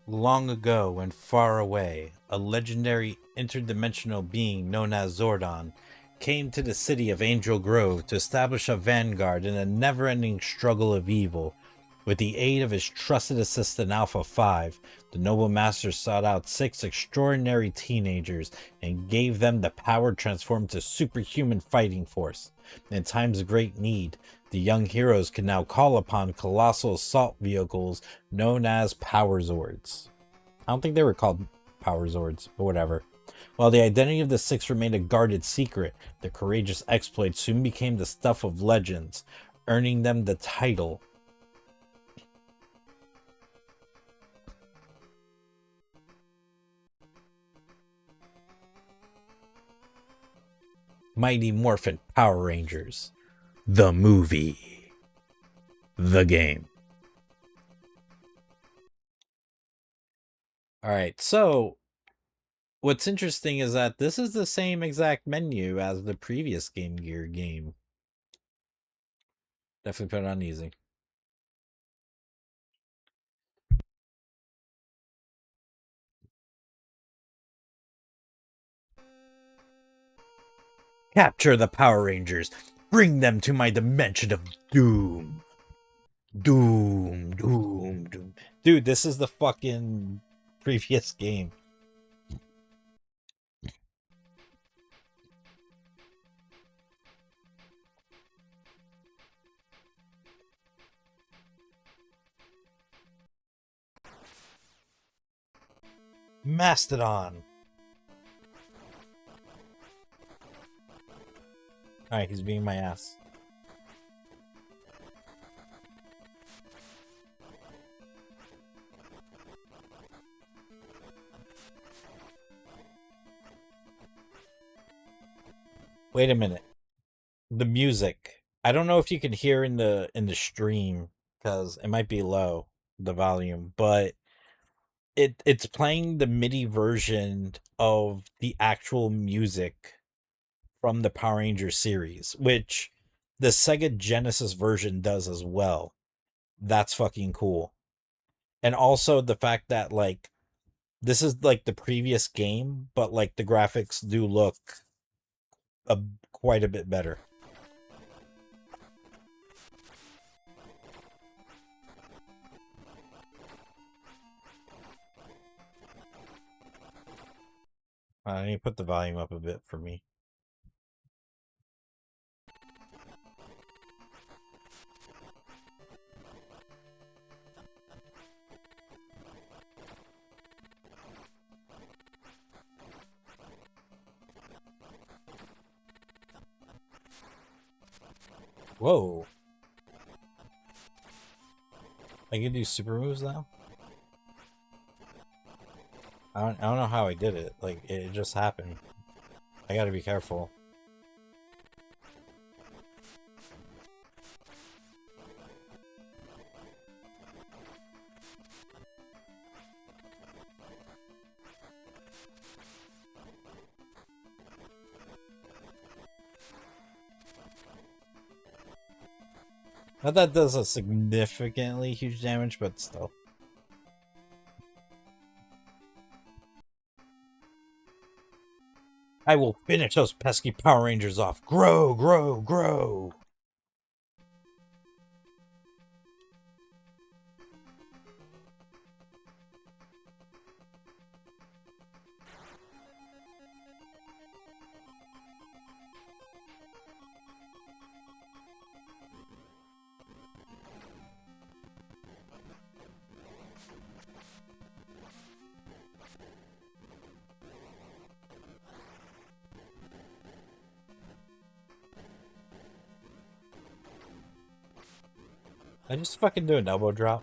Long ago and far away, a legendary interdimensional being known as Zordon came to the city of Angel Grove to establish a vanguard in a never ending struggle of evil. With the aid of his trusted assistant Alpha 5, the Noble Master sought out 6 extraordinary teenagers and gave them the power to transform to superhuman fighting force. In times of great need, the young heroes can now call upon colossal assault vehicles known as Power Zords. I don't think they were called Power Zords, but whatever. While the identity of the 6 remained a guarded secret, their courageous exploits soon became the stuff of legends, earning them the title Mighty Morphin Power Rangers. The movie. The game. Alright, so what's interesting is that this is the same exact menu as the previous Game Gear game. Definitely put it on easy. Capture the Power Rangers. Bring them to my dimension of doom. Doom, doom, doom. Dude, this is the fucking previous game. Mastodon. Alright, he's being my ass. Wait a minute. The music. I don't know if you can hear in the stream because it might be low, the volume, but it's playing the MIDI version of the actual music from the Power Rangers series, which the Sega Genesis version does as well. That's fucking cool. And also the fact that like this is like the previous game, but like the graphics do look quite a bit better. I need to put the volume up a bit for me. Whoa. I can do super moves now? I don't know how I did it. Like, it just happened. I gotta be careful. Not that does a significantly huge damage, but still. I will finish those pesky Power Rangers off. Grow, grow, grow. I just fucking do an elbow drop.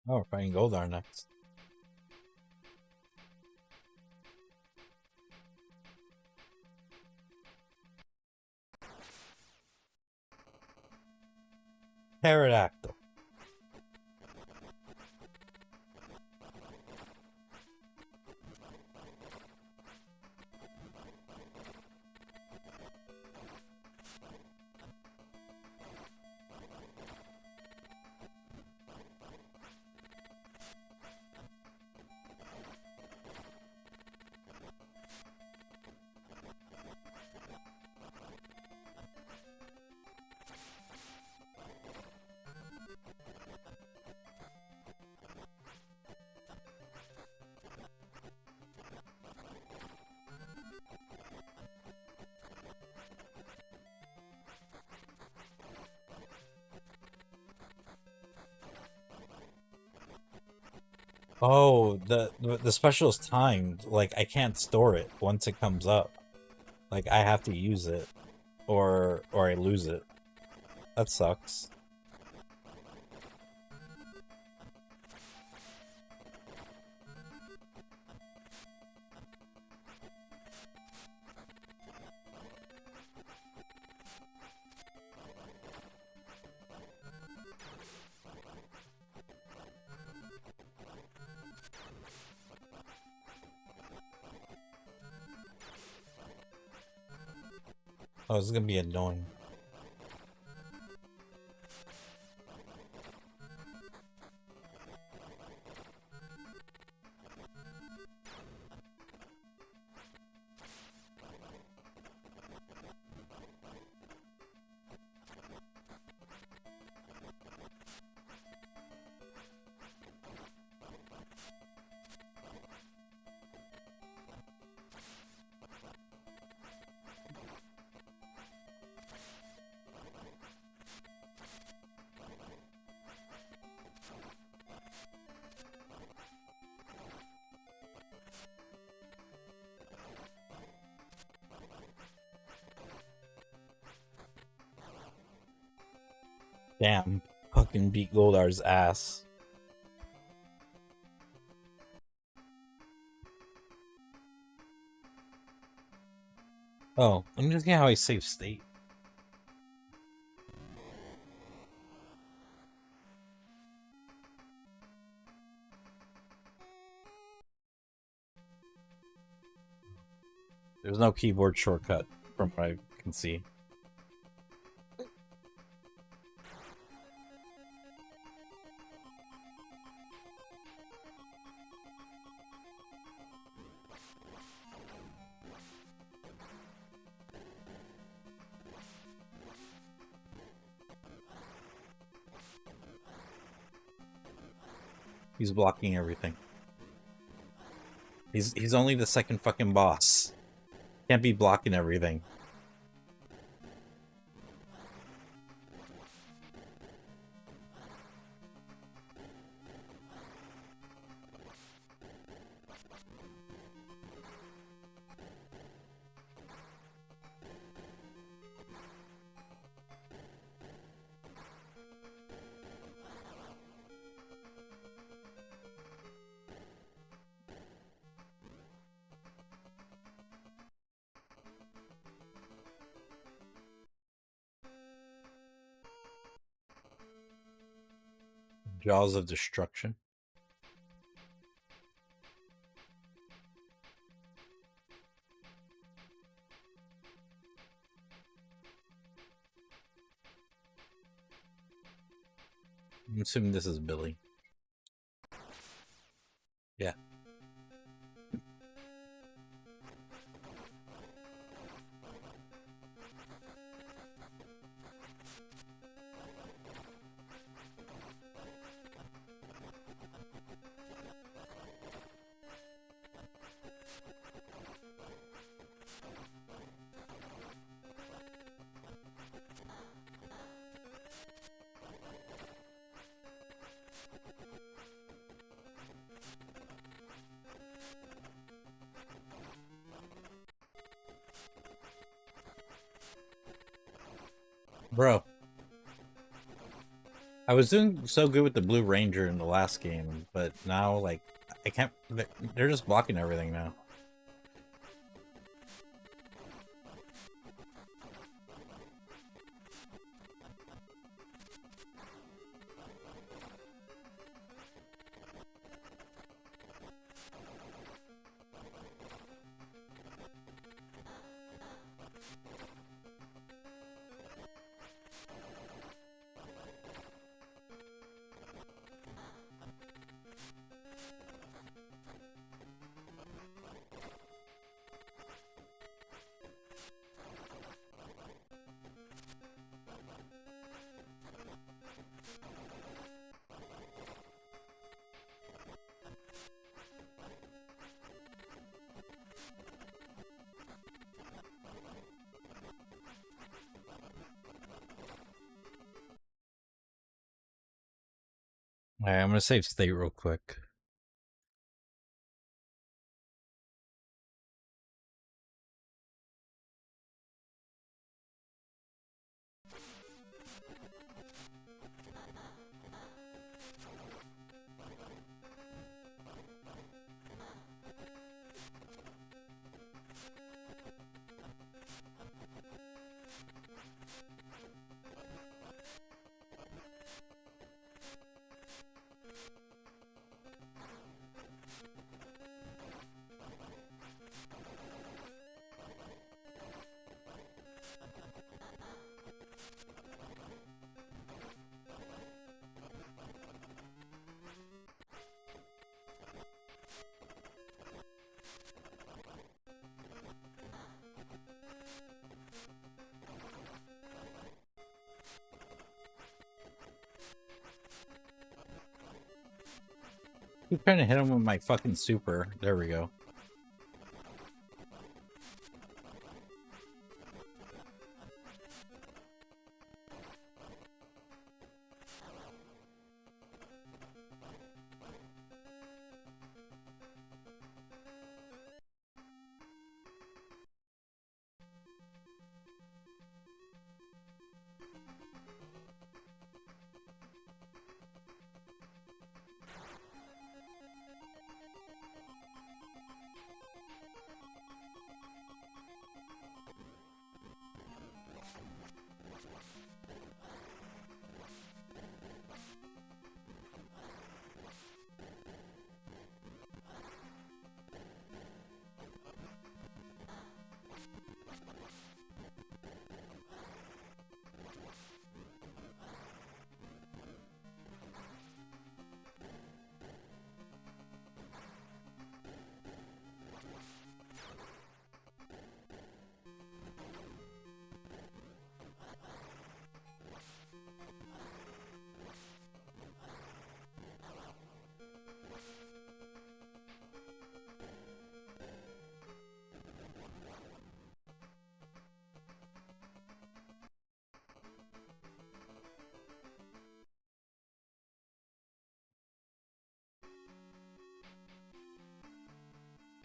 Oh, we're fighting Goldar next. Pterodactyl. Oh, the special is timed. Like I can't store it once it comes up. Like I have to use it, or I lose it. That sucks. Oh, this is gonna be annoying. Damn, fucking beat Goldar's ass. Oh, I'm just getting how I save state. There's no keyboard shortcut from what I can see. He's blocking everything. He's only the second fucking boss. Can't be blocking everything. Jaws of Destruction. I'm assuming this is Billy. Yeah. Bro. I was doing so good with the Blue Ranger in the last game, but now, like, I can't... They're just blocking everything now. Alright, I'm gonna save state real quick. keep trying to hit him with my fucking super. There we go.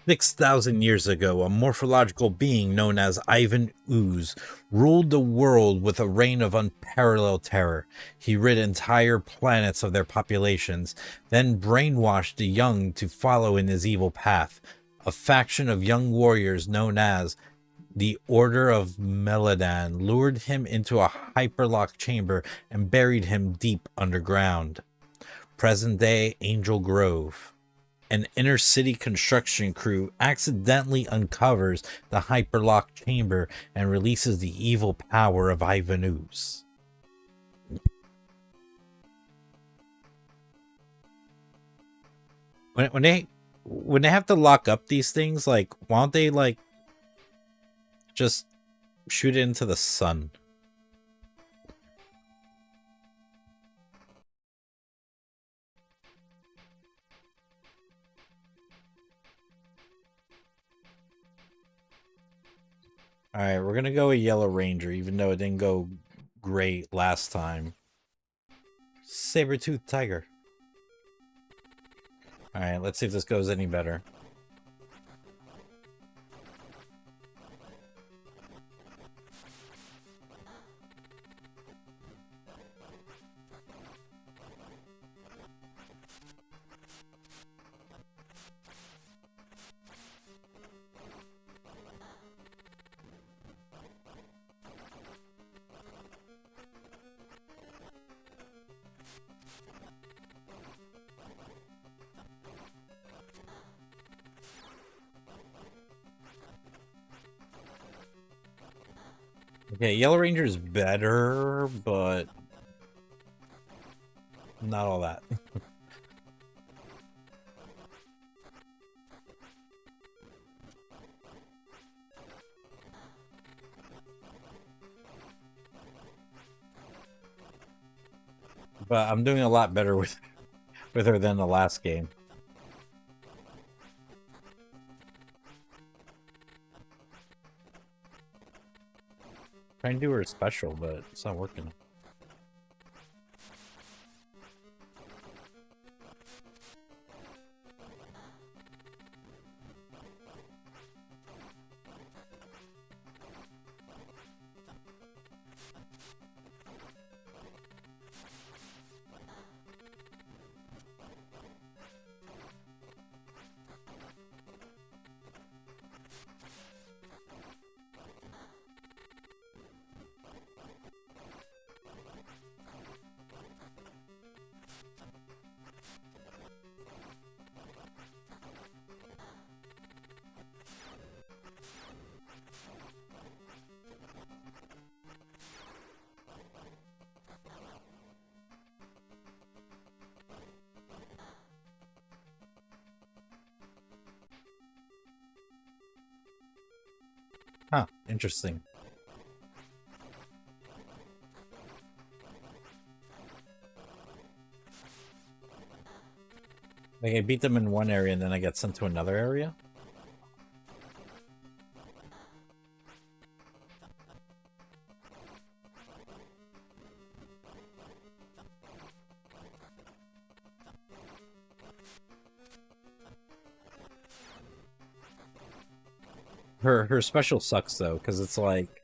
"6,000 years ago, a morphological being known as Ivan Ooze ruled the world with a reign of unparalleled terror. He rid entire planets of their populations, then brainwashed the young to follow in his evil path. A faction of young warriors known as the Order of Meladan lured him into a hyperlock chamber and buried him deep underground. Present-day Angel Grove. An inner city construction crew accidentally uncovers the hyperlock chamber and releases the evil power of Ivan Ooze." When they have to lock up these things, like, why don't they like just shoot it into the sun? Alright, we're gonna go with Yellow Ranger, even though it didn't go great last time. Saber-tooth tiger. Alright, let's see if this goes any better. Okay, Yellow Ranger is better, but not all that. But I'm doing a lot better with her than the last game. Trying to do her special, but it's not working. Huh, interesting. Like I beat them in one area and then I get sent to another area. Her special sucks though, because it's like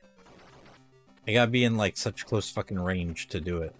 I gotta be in like such close fucking range to do it.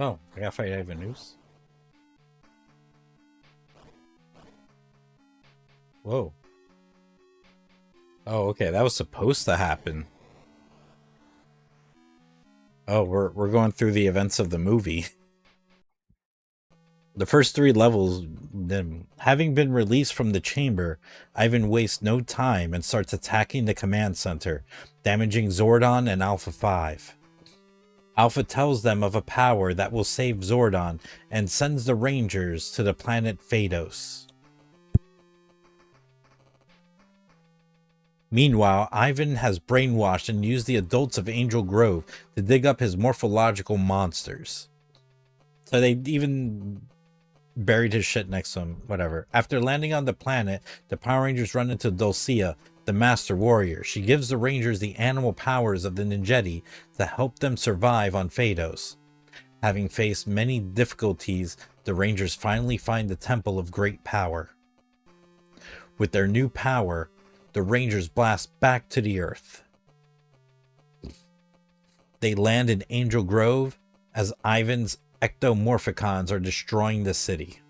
Oh, I gotta fight Ivan Noose. Whoa. Oh, okay, that was supposed to happen. Oh, we're going through the events of the movie. The first three levels, them having been released from the chamber, Ivan wastes no time and starts attacking the command center, damaging Zordon and Alpha 5. Alpha tells them of a power that will save Zordon and sends the Rangers to the planet Phaedos. Meanwhile, Ivan has brainwashed and used the adults of Angel Grove to dig up his morphological monsters. So they even buried his shit next to him, whatever. After landing on the planet, the Power Rangers run into Dulcia, the Master Warrior. She gives the Rangers the animal powers of the Ninjetti to help them survive on Phaedos. Having faced many difficulties, the Rangers finally find the Temple of Great Power. With their new power, the Rangers blast back to the Earth. They land in Angel Grove as Ivan's ectomorphicons are destroying the city.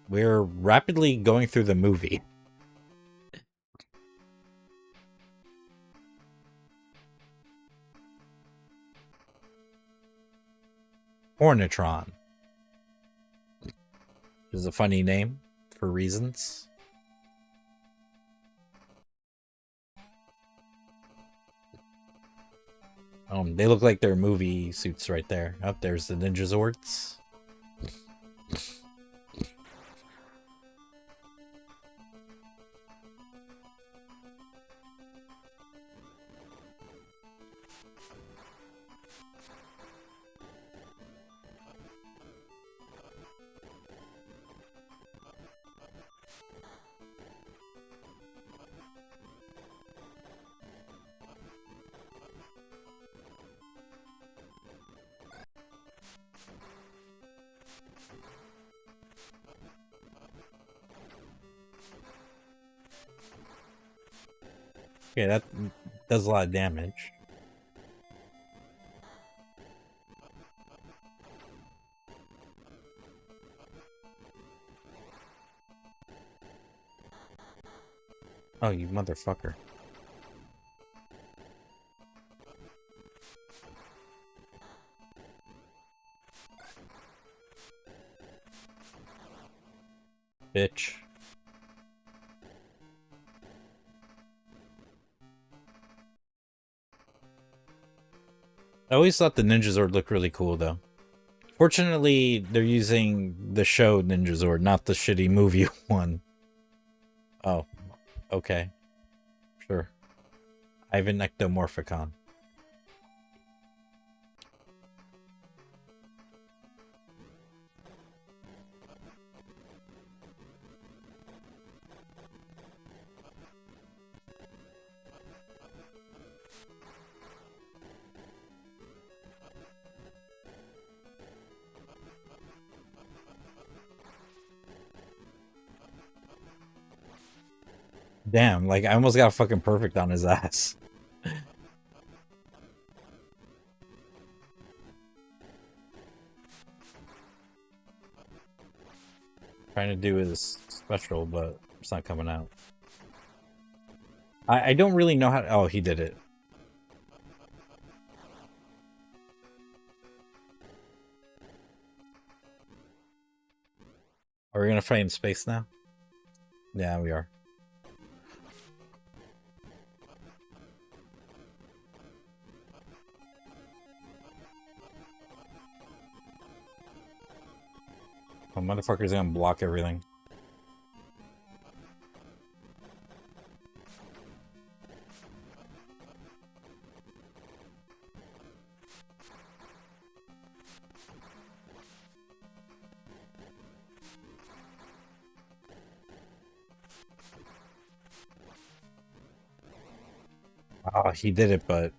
We're rapidly going through the movie. Hornitron is a funny name for reasons. They look like their movie suits right there. Up there's the Ninja Zords. Okay, that does a lot of damage. Oh, you motherfucker. Bitch. I always thought the Ninja Zord looked really cool, though. Fortunately, they're using the show Ninja Zord, not the shitty movie one. Oh, okay. Sure. Ivan Ectomorphicon. Damn, like I almost got fucking perfect on his ass. Trying to do his special, but it's not coming out. I don't really know how. Oh, he did it. Are we gonna fight in space now? Yeah, we are. Oh, motherfucker's gonna block everything. Oh, he did it, but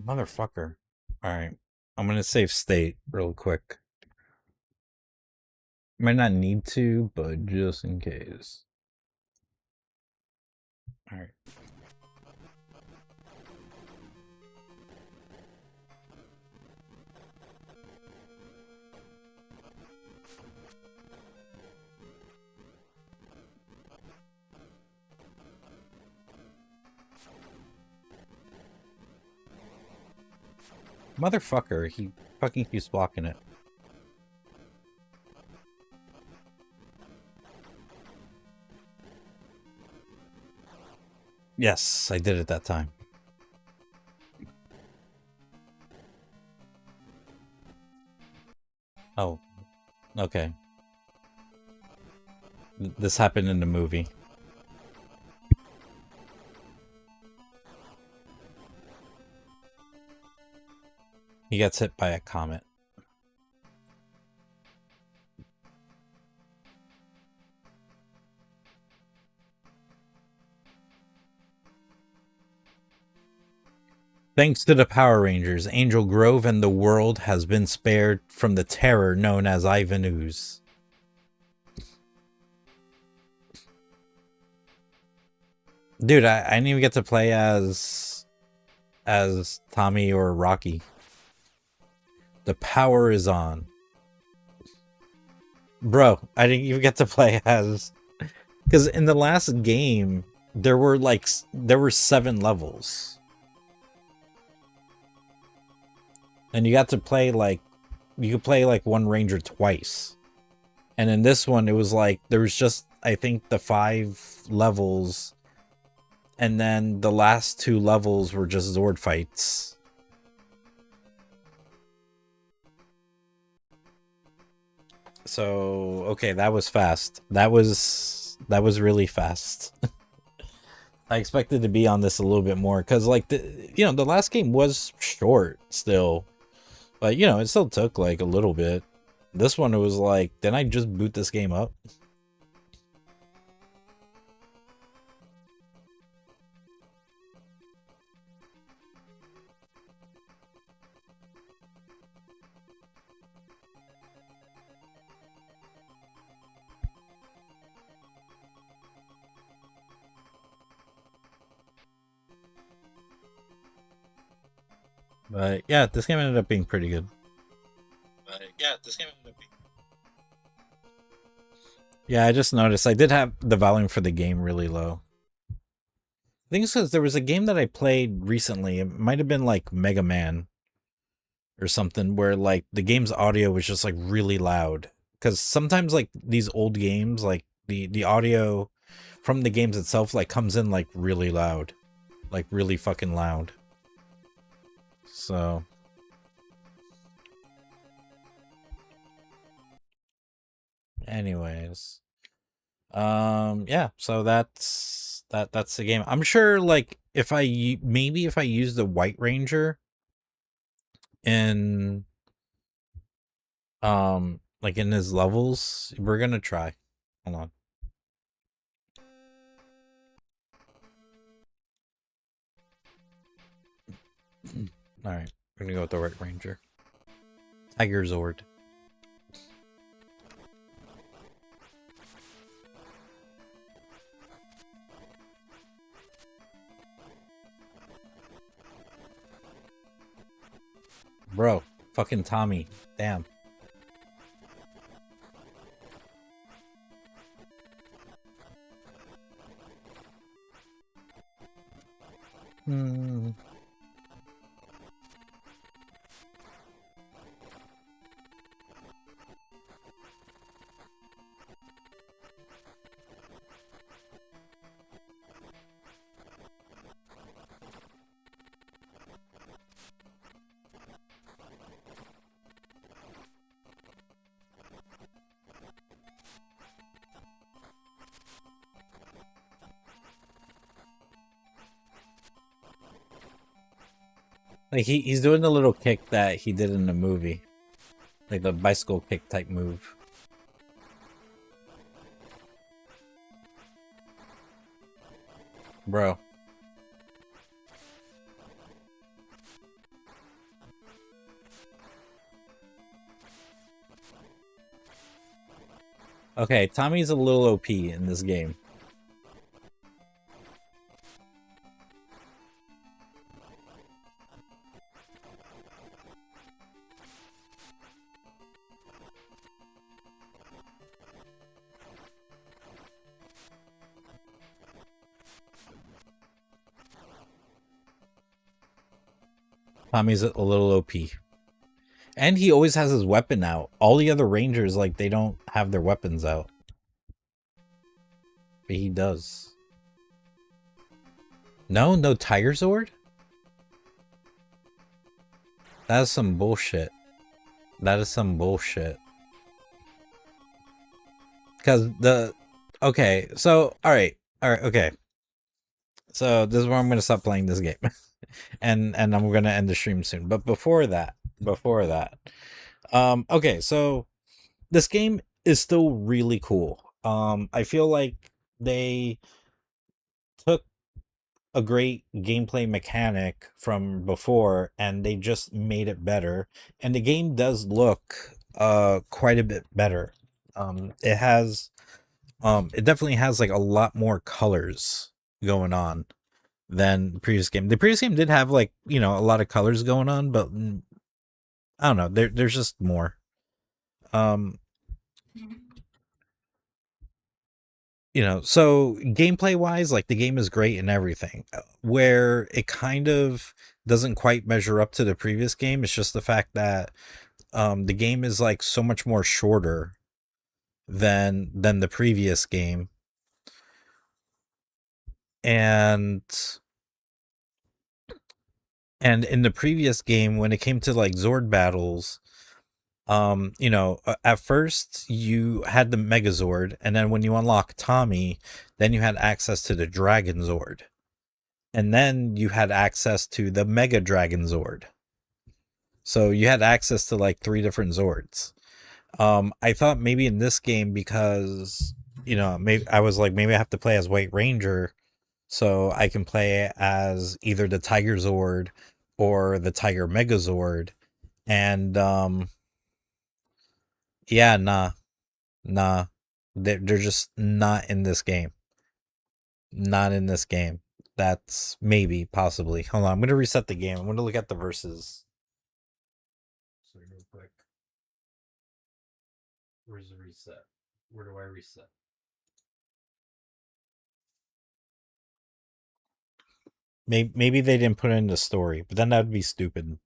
motherfucker. Alright. I'm gonna save state real quick. Might not need to, but just in case. Alright. Motherfucker, he fucking keeps blocking it. Yes, I did it that time. Oh, okay. This happened in the movie. He gets hit by a comet. Thanks to the Power Rangers, Angel Grove and the world has been spared from the terror known as Ivan Ooze. Dude, I didn't even get to play as Tommy or Rocky. The power is on. Bro, I didn't even get to play as... Because in the last game, there were 7 levels. And you got to play you could play one ranger twice. And in this one, it was there was just, I think, the 5 levels. And then the last 2 levels were just Zord fights. So, okay, that was fast. That was really fast. I expected to be on this a little bit more because, the last game was short still, but it still took a little bit. This one, it was didn't I just boot this game up? But yeah, this game ended up being pretty good. Yeah, I just noticed I did have the volume for the game really low. I think it's because there was a game that I played recently. It might have been like Mega Man or something, where like the game's audio was just like really loud. Because sometimes like these old games, like the audio from the games itself like comes in like really loud, like really fucking loud. So anyways, yeah, so that's the game. I'm sure like if maybe if I use the White Ranger in like in his levels, we're gonna try. Hold on. All right, we're gonna go with the White Ranger. Tiger Zord. Bro, fucking Tommy. Damn. Hmm. Like he's doing the little kick that he did in the movie. Like the bicycle kick type move. Bro. Okay, Tommy's a little OP in this game. Tommy's a little OP. And he always has his weapon out. All the other Rangers, like, they don't have their weapons out. But he does. No Tiger Zord? That is some bullshit. That is some bullshit. Because okay, so, alright, okay. So, this is where I'm going to stop playing this game. and I'm going to end the stream soon. But before that, okay, so this game is still really cool. I feel like they took a great gameplay mechanic from before and they just made it better, and the game does look quite a bit better. It definitely has like a lot more colors going on than the previous game. The previous game did have like, you know, a lot of colors going on, but I don't know, there's just more. um you know, so gameplay wise, like the game is great and everything. Where it kind of doesn't quite measure up to the previous game, it's just the fact that the game is like so much more shorter than the previous game. And in the previous game, when it came to like Zord battles, you know, at first you had the Megazord, and then when you unlock Tommy, then you had access to the Dragon Zord. And then you had access to the Mega Dragon Zord. So you had access to like 3 different Zords. I thought maybe in this game, because, you know, maybe I was like, maybe I have to play as White Ranger so I can play as either the Tiger Zord or the Tiger Megazord. And yeah, nah, they're just not in this game. Not in this game. That's maybe, possibly. Hold on, I'm gonna reset the game. I'm gonna look at the verses. So real quick. Where's the reset? Where do I reset? Maybe they didn't put it in the story, but then that'd be stupid.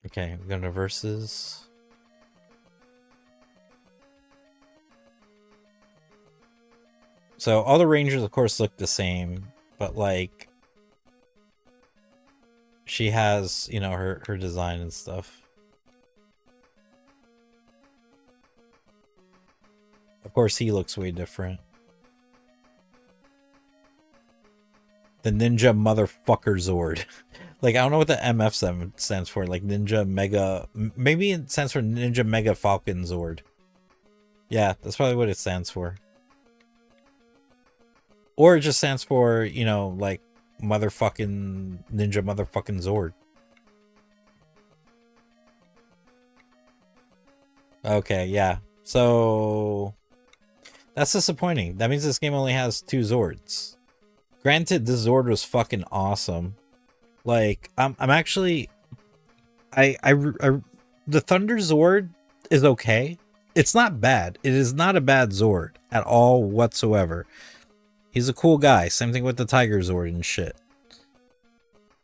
Okay, we're going to versus. So all the Rangers, of course, look the same, but like she has, you know, her design and stuff. Of course, he looks way different. The Ninja Motherfucker Zord. Like, I don't know what the MF stands for. Like, Ninja Mega... Maybe it stands for Ninja Mega Falcon Zord. Yeah, that's probably what it stands for. Or it just stands for, you know, like, motherfucking Ninja Motherfucking Zord. Okay, yeah. So... That's disappointing. That means this game only has 2 Zords. Granted, this Zord was fucking awesome. Like, I'm actually... the Thunder Zord is okay. It's not bad. It is not a bad Zord at all whatsoever. He's a cool guy. Same thing with the Tiger Zord and shit.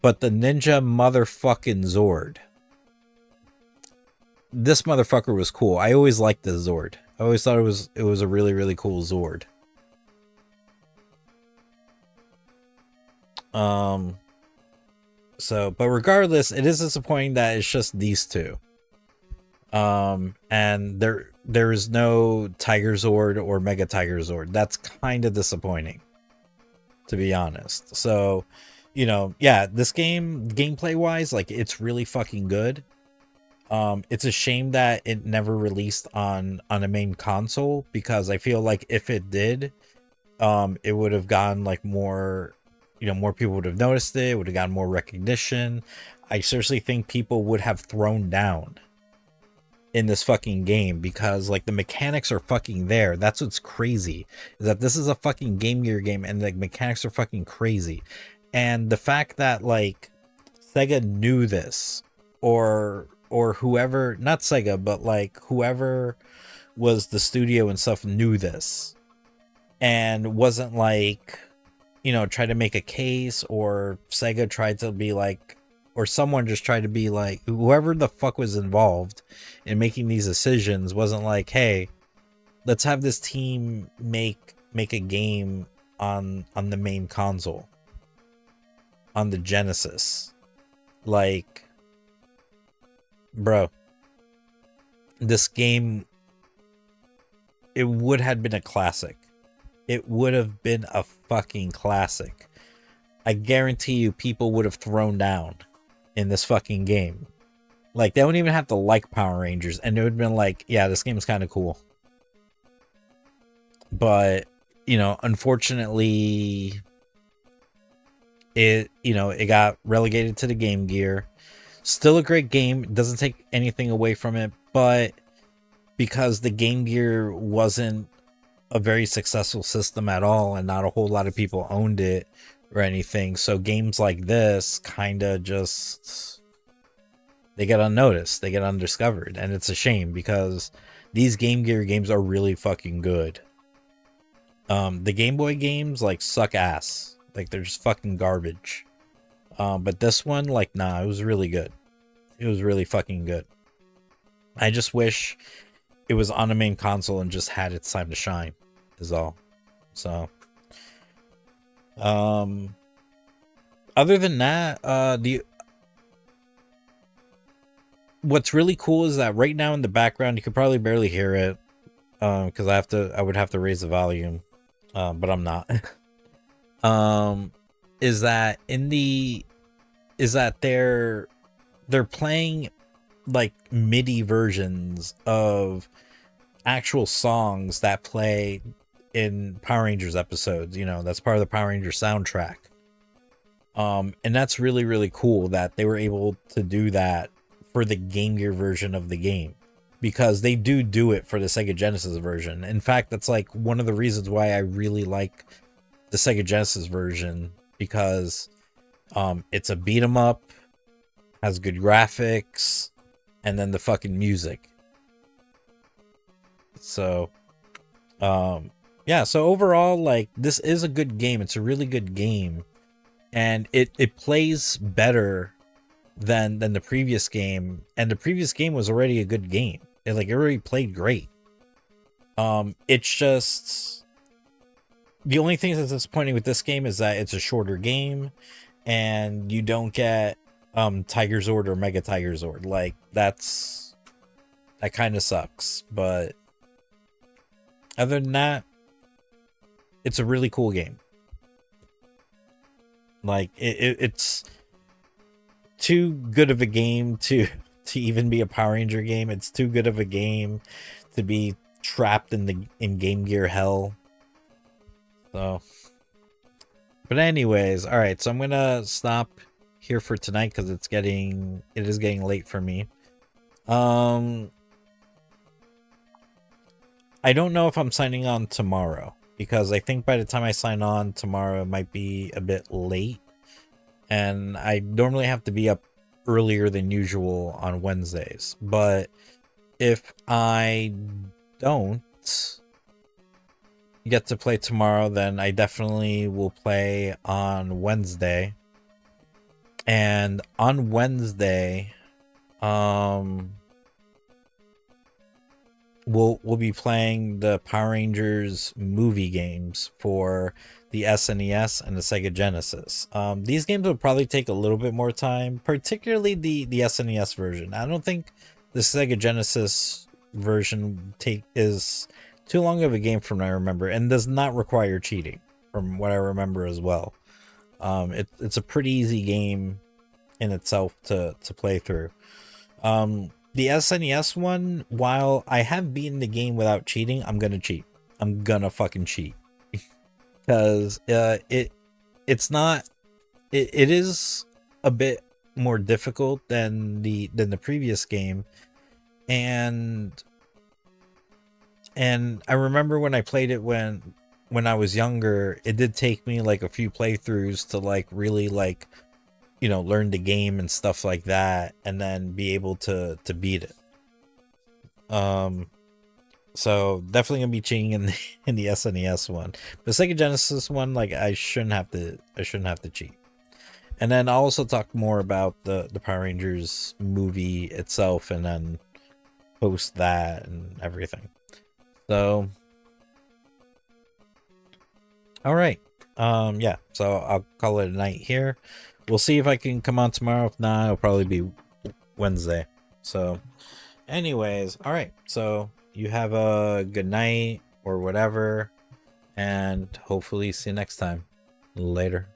But the Ninja Motherfucking Zord. This motherfucker was cool. I always liked this Zord. I always thought it was a really, really cool Zord. So, but regardless, it is disappointing that it's just these 2. And there is no Tiger Zord or Mega Tiger Zord. That's kind of disappointing, to be honest. So, you know, yeah, this game, gameplay wise, like, it's really fucking good. It's a shame that it never released on a main console, because I feel like if it did, it would have gotten like more, you know, more people would have noticed it, would have gotten more recognition. I seriously think people would have thrown down in this fucking game, because like the mechanics are fucking there. That's what's crazy, is that this is a fucking Game Gear game and the mechanics are fucking crazy. And the fact that like Sega knew this, or whoever, not Sega, but like whoever was the studio and stuff knew this and wasn't like, you know, try to make a case, or Sega tried to be like, or someone just tried to be like, whoever the fuck was involved in making these decisions wasn't like, hey, let's have this team make a game on the main console, on the Genesis. Like, bro, this game, it would have been a classic. It would have been a fucking classic. I guarantee you people would have thrown down in this fucking game. Like, they wouldn't even have to like Power Rangers, and it would have been like, yeah, this game is kind of cool. But, you know, unfortunately, it, you know, it got relegated to the Game Gear. Still a great game, doesn't take anything away from it, but because the Game Gear wasn't a very successful system at all, and not a whole lot of people owned it or anything, so games like this kind of just, they get unnoticed, they get undiscovered, and it's a shame, because these Game Gear games are really fucking good. The Game Boy games like suck ass, like they're just fucking garbage. But this one, like, nah, it was really good. It was really fucking good. I just wish it was on a main console and just had its time to shine, is all. So, other than that, what's really cool is that right now in the background, you could probably barely hear it, because I would have to raise the volume, but I'm not. Is that they're playing like MIDI versions of actual songs that play in Power Rangers episodes, you know, that's part of the Power Rangers soundtrack. And that's really, really cool that they were able to do that for the Game Gear version of the game, because they do it for the Sega Genesis version. In fact, that's like one of the reasons why I really like the Sega Genesis version, because it's a beat 'em up, has good graphics, and then the fucking music. So, yeah. So overall, like, this is a good game. It's a really good game, and it plays better than the previous game. And the previous game was already a good game. It already played great. It's just the only thing that's disappointing with this game is that it's a shorter game, and you don't get Tiger Zord or Mega Tiger Zord. Like, that kind of sucks. But other than that, it's a really cool game. Like, it's too good of a game to even be a Power Ranger game. It's too good of a game to be trapped in Game Gear hell. So, but anyways, all right. So I'm gonna stop here for tonight because it is getting late for me. I don't know if I'm signing on tomorrow, because I think by the time I sign on tomorrow, it might be a bit late. And I normally have to be up earlier than usual on Wednesdays. But if I don't get to play tomorrow, then I definitely will play on Wednesday. And on Wednesday, we'll be playing the Power Rangers movie games for the SNES and the Sega Genesis. These games will probably take a little bit more time, particularly the SNES version. I don't think the Sega Genesis version is too long of a game from what I remember, and does not require cheating from what I remember as well. It's a pretty easy game in itself to play through. The SNES one, while I have beaten the game without cheating, I'm gonna cheat. I'm gonna fucking cheat. Because it is a bit more difficult than the previous game. And I remember when I played it when I was younger, it did take me like a few playthroughs to like really like, you know, learn the game and stuff like that, and then be able to beat it. So definitely gonna be cheating in the SNES one. The Sega Genesis one, like, I shouldn't have to cheat. And then I'll also talk more about the Power Rangers movie itself, and then post that and everything. So, all right. Yeah. So I'll call it a night here. We'll see if I can come on tomorrow. If not, it'll probably be Wednesday. So, anyways, all right. So you have a good night or whatever, and hopefully see you next time. Later.